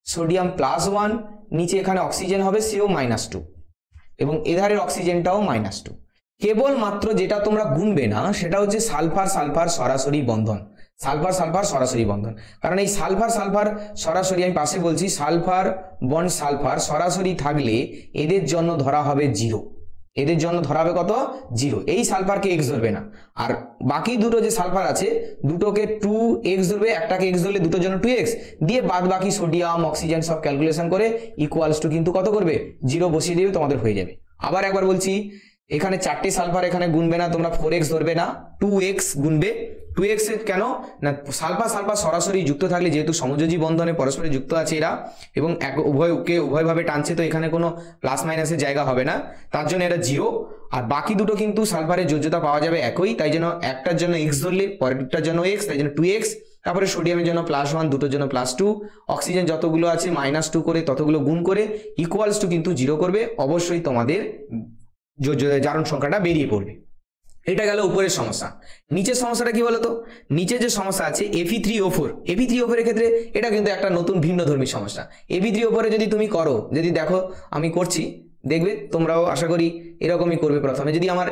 সোডিয়াম +1, নিচে এখানে অক্সিজেন হবে সেও -2 এবং এধারের অক্সিজেনটাও -2। কেবলমাত্র যেটা তোমরা গুনবে না সেটা হচ্ছে সালফার সালফার সরাসরি বন্ধন, সালফার সালফার সরাসরি বন্ধন। কারণ এই সালফার সালফার সরাসরি, আমি পাশে বলছি, সালফার বন্ড সালফার সরাসরি থাকলে এদের জন্য ধরা হবে 0, এদের জন্য ধরা হবে কত, 0। এই সালফারকে x ধরবে না, আর বাকি দুটো যে সালফার আছে দুটোকে 2x ধরবে, একটাকে x ধরলে দুটোর জন্য 2x দিয়ে বাদ বাকি সোডিয়াম অক্সিজেন সব ক্যালকুলেশন করে ইকুয়ালস টু কিন্তু কত করবে, 0 বসিয়ে দেবে, তোমাদের হয়ে যাবে। আবার একবার বলছি, এখানে চারটে সালফার, এখানে গুনবে না তোমরা, 4x ধরবে না, 2x গুনবে। 2x কেন না, সালফার সালফার সরাসরি যুক্ত থাকলে যেহেতু সমযোজী বন্ধনে পরস্পরে যুক্ত আছে এরা এবং উভয়ভাবে টানছে, তো এখানে কোনো প্লাস মাইনাসের জায়গা হবে না, তার জন্য এটা 0। আর বাকি দুটো কিন্তু সালফারের যোজ্যতা পাওয়া যাবে একই, তাই জন্য একটার জন্য x ধরলে পরেরটার জন্য x, তাই জন্য 2x। তারপরে সোডিয়ামের জন্য +1, দুটোর জন্য +2, অক্সিজেন যতগুলো আছে -2 করে ততগুলো গুণ করে ইকুয়ালস টু কিন্তু 0 করবে, অবশ্যই তোমাদের জারণ সংখ্যাটা বেরিয়ে পড়বে। এটা গেল উপরের সমস্যা। নিচের সমস্যাটা কি বলতো, নিচে যে সমস্যা আছে Fe3O4, Fe3O4 এর ক্ষেত্রে এটা কিন্তু একটা নতুন ভিন্নধর্মী সমস্যা। Fe3O4 এ যদি তুমি করো, যদি দেখো আমি করছি, দেখবে তোমরাও আশা করি এরকমই করবে। প্রথমে যদি আমার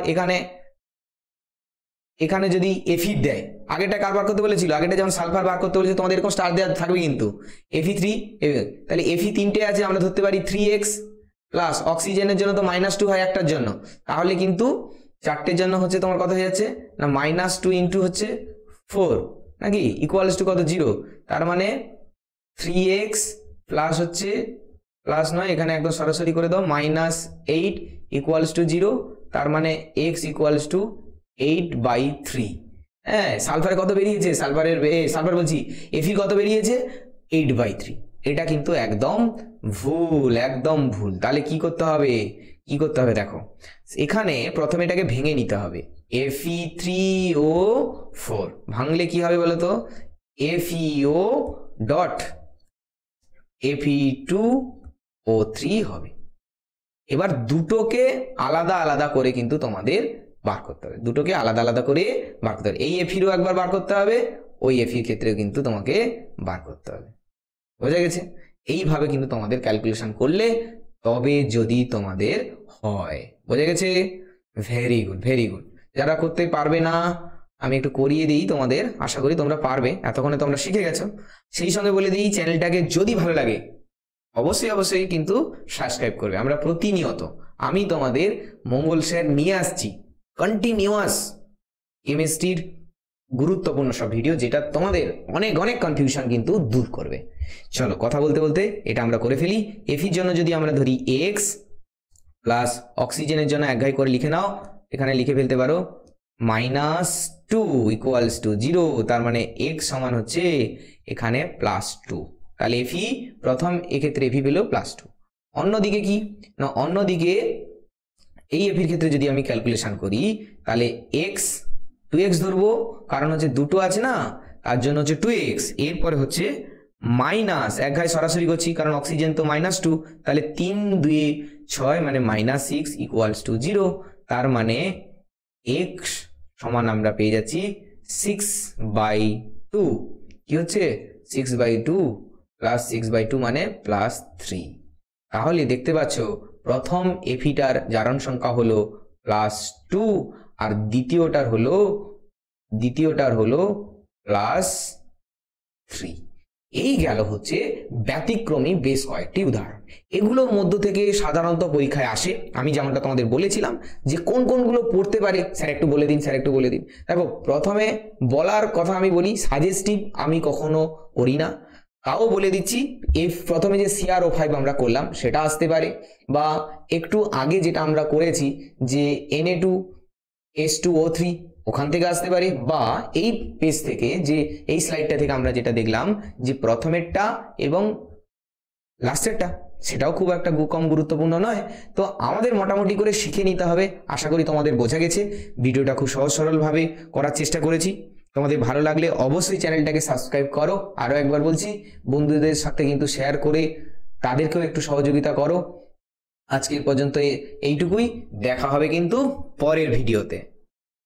এখানে যদি এফিড দেয়, আগেটা কার বার করতে বলেছিল, আগেটা যেমন সালফার বার করতে বলেছে তোমাদের এরকম স্টার দেওয়া থাকবে কিন্তু Fe3, তাহলে Fe তিনটে আছে, আমরা ধরতে পারি 3x প্লাস অক্সিজেনের জন্য তো -2 হয় একটার জন্য, তাহলে কিন্তু চারটের জন্য হচ্ছে তোমার কত হয়ে যাচ্ছে না, -2 ইন্টু হচ্ছে 4 নাকি ইকুয়ালস টু কত, 0। তার মানে 3x প্লাস হচ্ছে প্লাস নয়, এখানে একদম সরাসরি করে দাও, -8 ইকুয়ালস টু 0। তার মানে x ইকুয়ালস টু 8/3। হ্যাঁ, সালফারে কত বেরিয়েছে, সালফার বলছি Fe কত বেরিয়েছে, 8/3। এটা কিন্তু একদম ভুল, একদম ভুল। তাহলে কি করতে হবে, দেখো এখানে প্রথমে এটাকে ভেঙে নিতে হবে, Fe3O4 ভাঙলে কি হবে বলতো, FeO ডট Fe2O3 হবে। এবার দুটোকে আলাদা আলাদা করে কিন্তু তোমাদের বার করতে হবে, দুটোকে আলাদা আলাদা করে বার করতে হবে। এই এফিরও একবার বার করতে হবে, ওই এফির ক্ষেত্রেও কিন্তু তোমাকে বার করতে হবে। বোঝা গেছে? এইভাবে কিন্তু তোমাদের ক্যালকুলেশন করলে তবে যদি তোমাদের হয়। বোঝা গেছে? Very good, very good. যারা করতে পারবে না আমি একটু করিয়ে দিই তোমাদের, আশা করি তোমরা পারবে, এতক্ষণে তোমরা শিখে গেছো। সেই সঙ্গে বলে দিই চ্যানেলটাকে যদি ভালো লাগে অবশ্যই অবশ্যই কিন্তু সাবস্ক্রাইব করবে। আমরা প্রতিনিয়ত আমি তোমাদের মঙ্গল স্যার নিয়ে আসছি কন্টিনিউয়াস কেমিস্ট্রির গুরুত্বপূর্ণ সব ভিডিও, যেটা তোমাদের অনেক অনেক কনফিউশন কিন্তু দূর করবে। চলো কথা বলতে বলতে এটা আমরা করে ফেলি। এফির জন্য যদি আমরা ধরি এক্স প্লাস অক্সিজেনের জন্য এক ঘাই করে লিখে নাও, এখানে লিখে ফেলতে পারো -2 ইকুয়ালস টু 0, তার মানে এক্স সমান হচ্ছে এখানে +2। তাহলে এফি প্রথম এক্ষেত্রে এফি পেল +2। অন্যদিকে কি না, অন্যদিকে এই এফির ক্ষেত্রে যদি আমি ক্যালকুলেশন করি তাহলে এক্স 2x ধরবো, কারণ হচ্ছে দুটো আছে না, তার জন্য হচ্ছে 2x, এরপরে হচ্ছে মাইনাস এক ঘাই সরাসরি করছি কারণ অক্সিজেন তো -2, তাহলে 3 2 6 মানে -6 ইকুয়ালস টু 0, তার মানে x সমান আমরা পেয়ে যাচ্ছি 6/2। কি হচ্ছে 6/2 প্লাস 6/2 মানে +3। তাহলে দেখতে পাচ্ছ প্রথম এফিটার জারণ সংখ্যা হলো +2 আর দ্বিতীয়টার হলো +3। এই গেল হচ্ছে ব্যতিক্রমী বেশ কয়েকটি উদাহরণ। এগুলোর মধ্য থেকে সাধারণত পরীক্ষায় আসে। আমি যেমনটা তোমাদের বলেছিলাম যে কোন কোনগুলো পড়তে পারে স্যার একটু বলে দিন, স্যার একটু বলে দিন। দেখো প্রথমে বলার কথা আমি বলি, সাজেস্টিভ আমি কখনো করি না, তাও বলে দিচ্ছি। প্রথমে যে CrO5 আমরা করলাম সেটা আসতে পারে, বা একটু আগে যেটা আমরা করেছি যে Na2H2O3 ওখান থেকে আসতে পারে, বা এই পেজ থেকে যে এই স্লাইডটা থেকে আমরা যেটা দেখলাম যে প্রথমেরটা এবং লাস্টেরটা, সেটাও খুব একটা কম গুরুত্বপূর্ণ নয়। তো আমাদের মোটামুটি করে শিখে নিতে হবে। আশা করি তোমাদের বোঝা গেছে। ভিডিওটা খুব সহজ সরলভাবে করার চেষ্টা করেছি। তোমাদের ভালো লাগলে অবশ্যই চ্যানেলটাকে সাবস্ক্রাইব করো। আরও একবার বলছি, বন্ধুদের সাথে কিন্তু শেয়ার করে তাদেরকেও একটু সহযোগিতা করো। আজকের পর্যন্ত এইটুকুই, দেখা হবে কিন্তু পরের ভিডিওতে।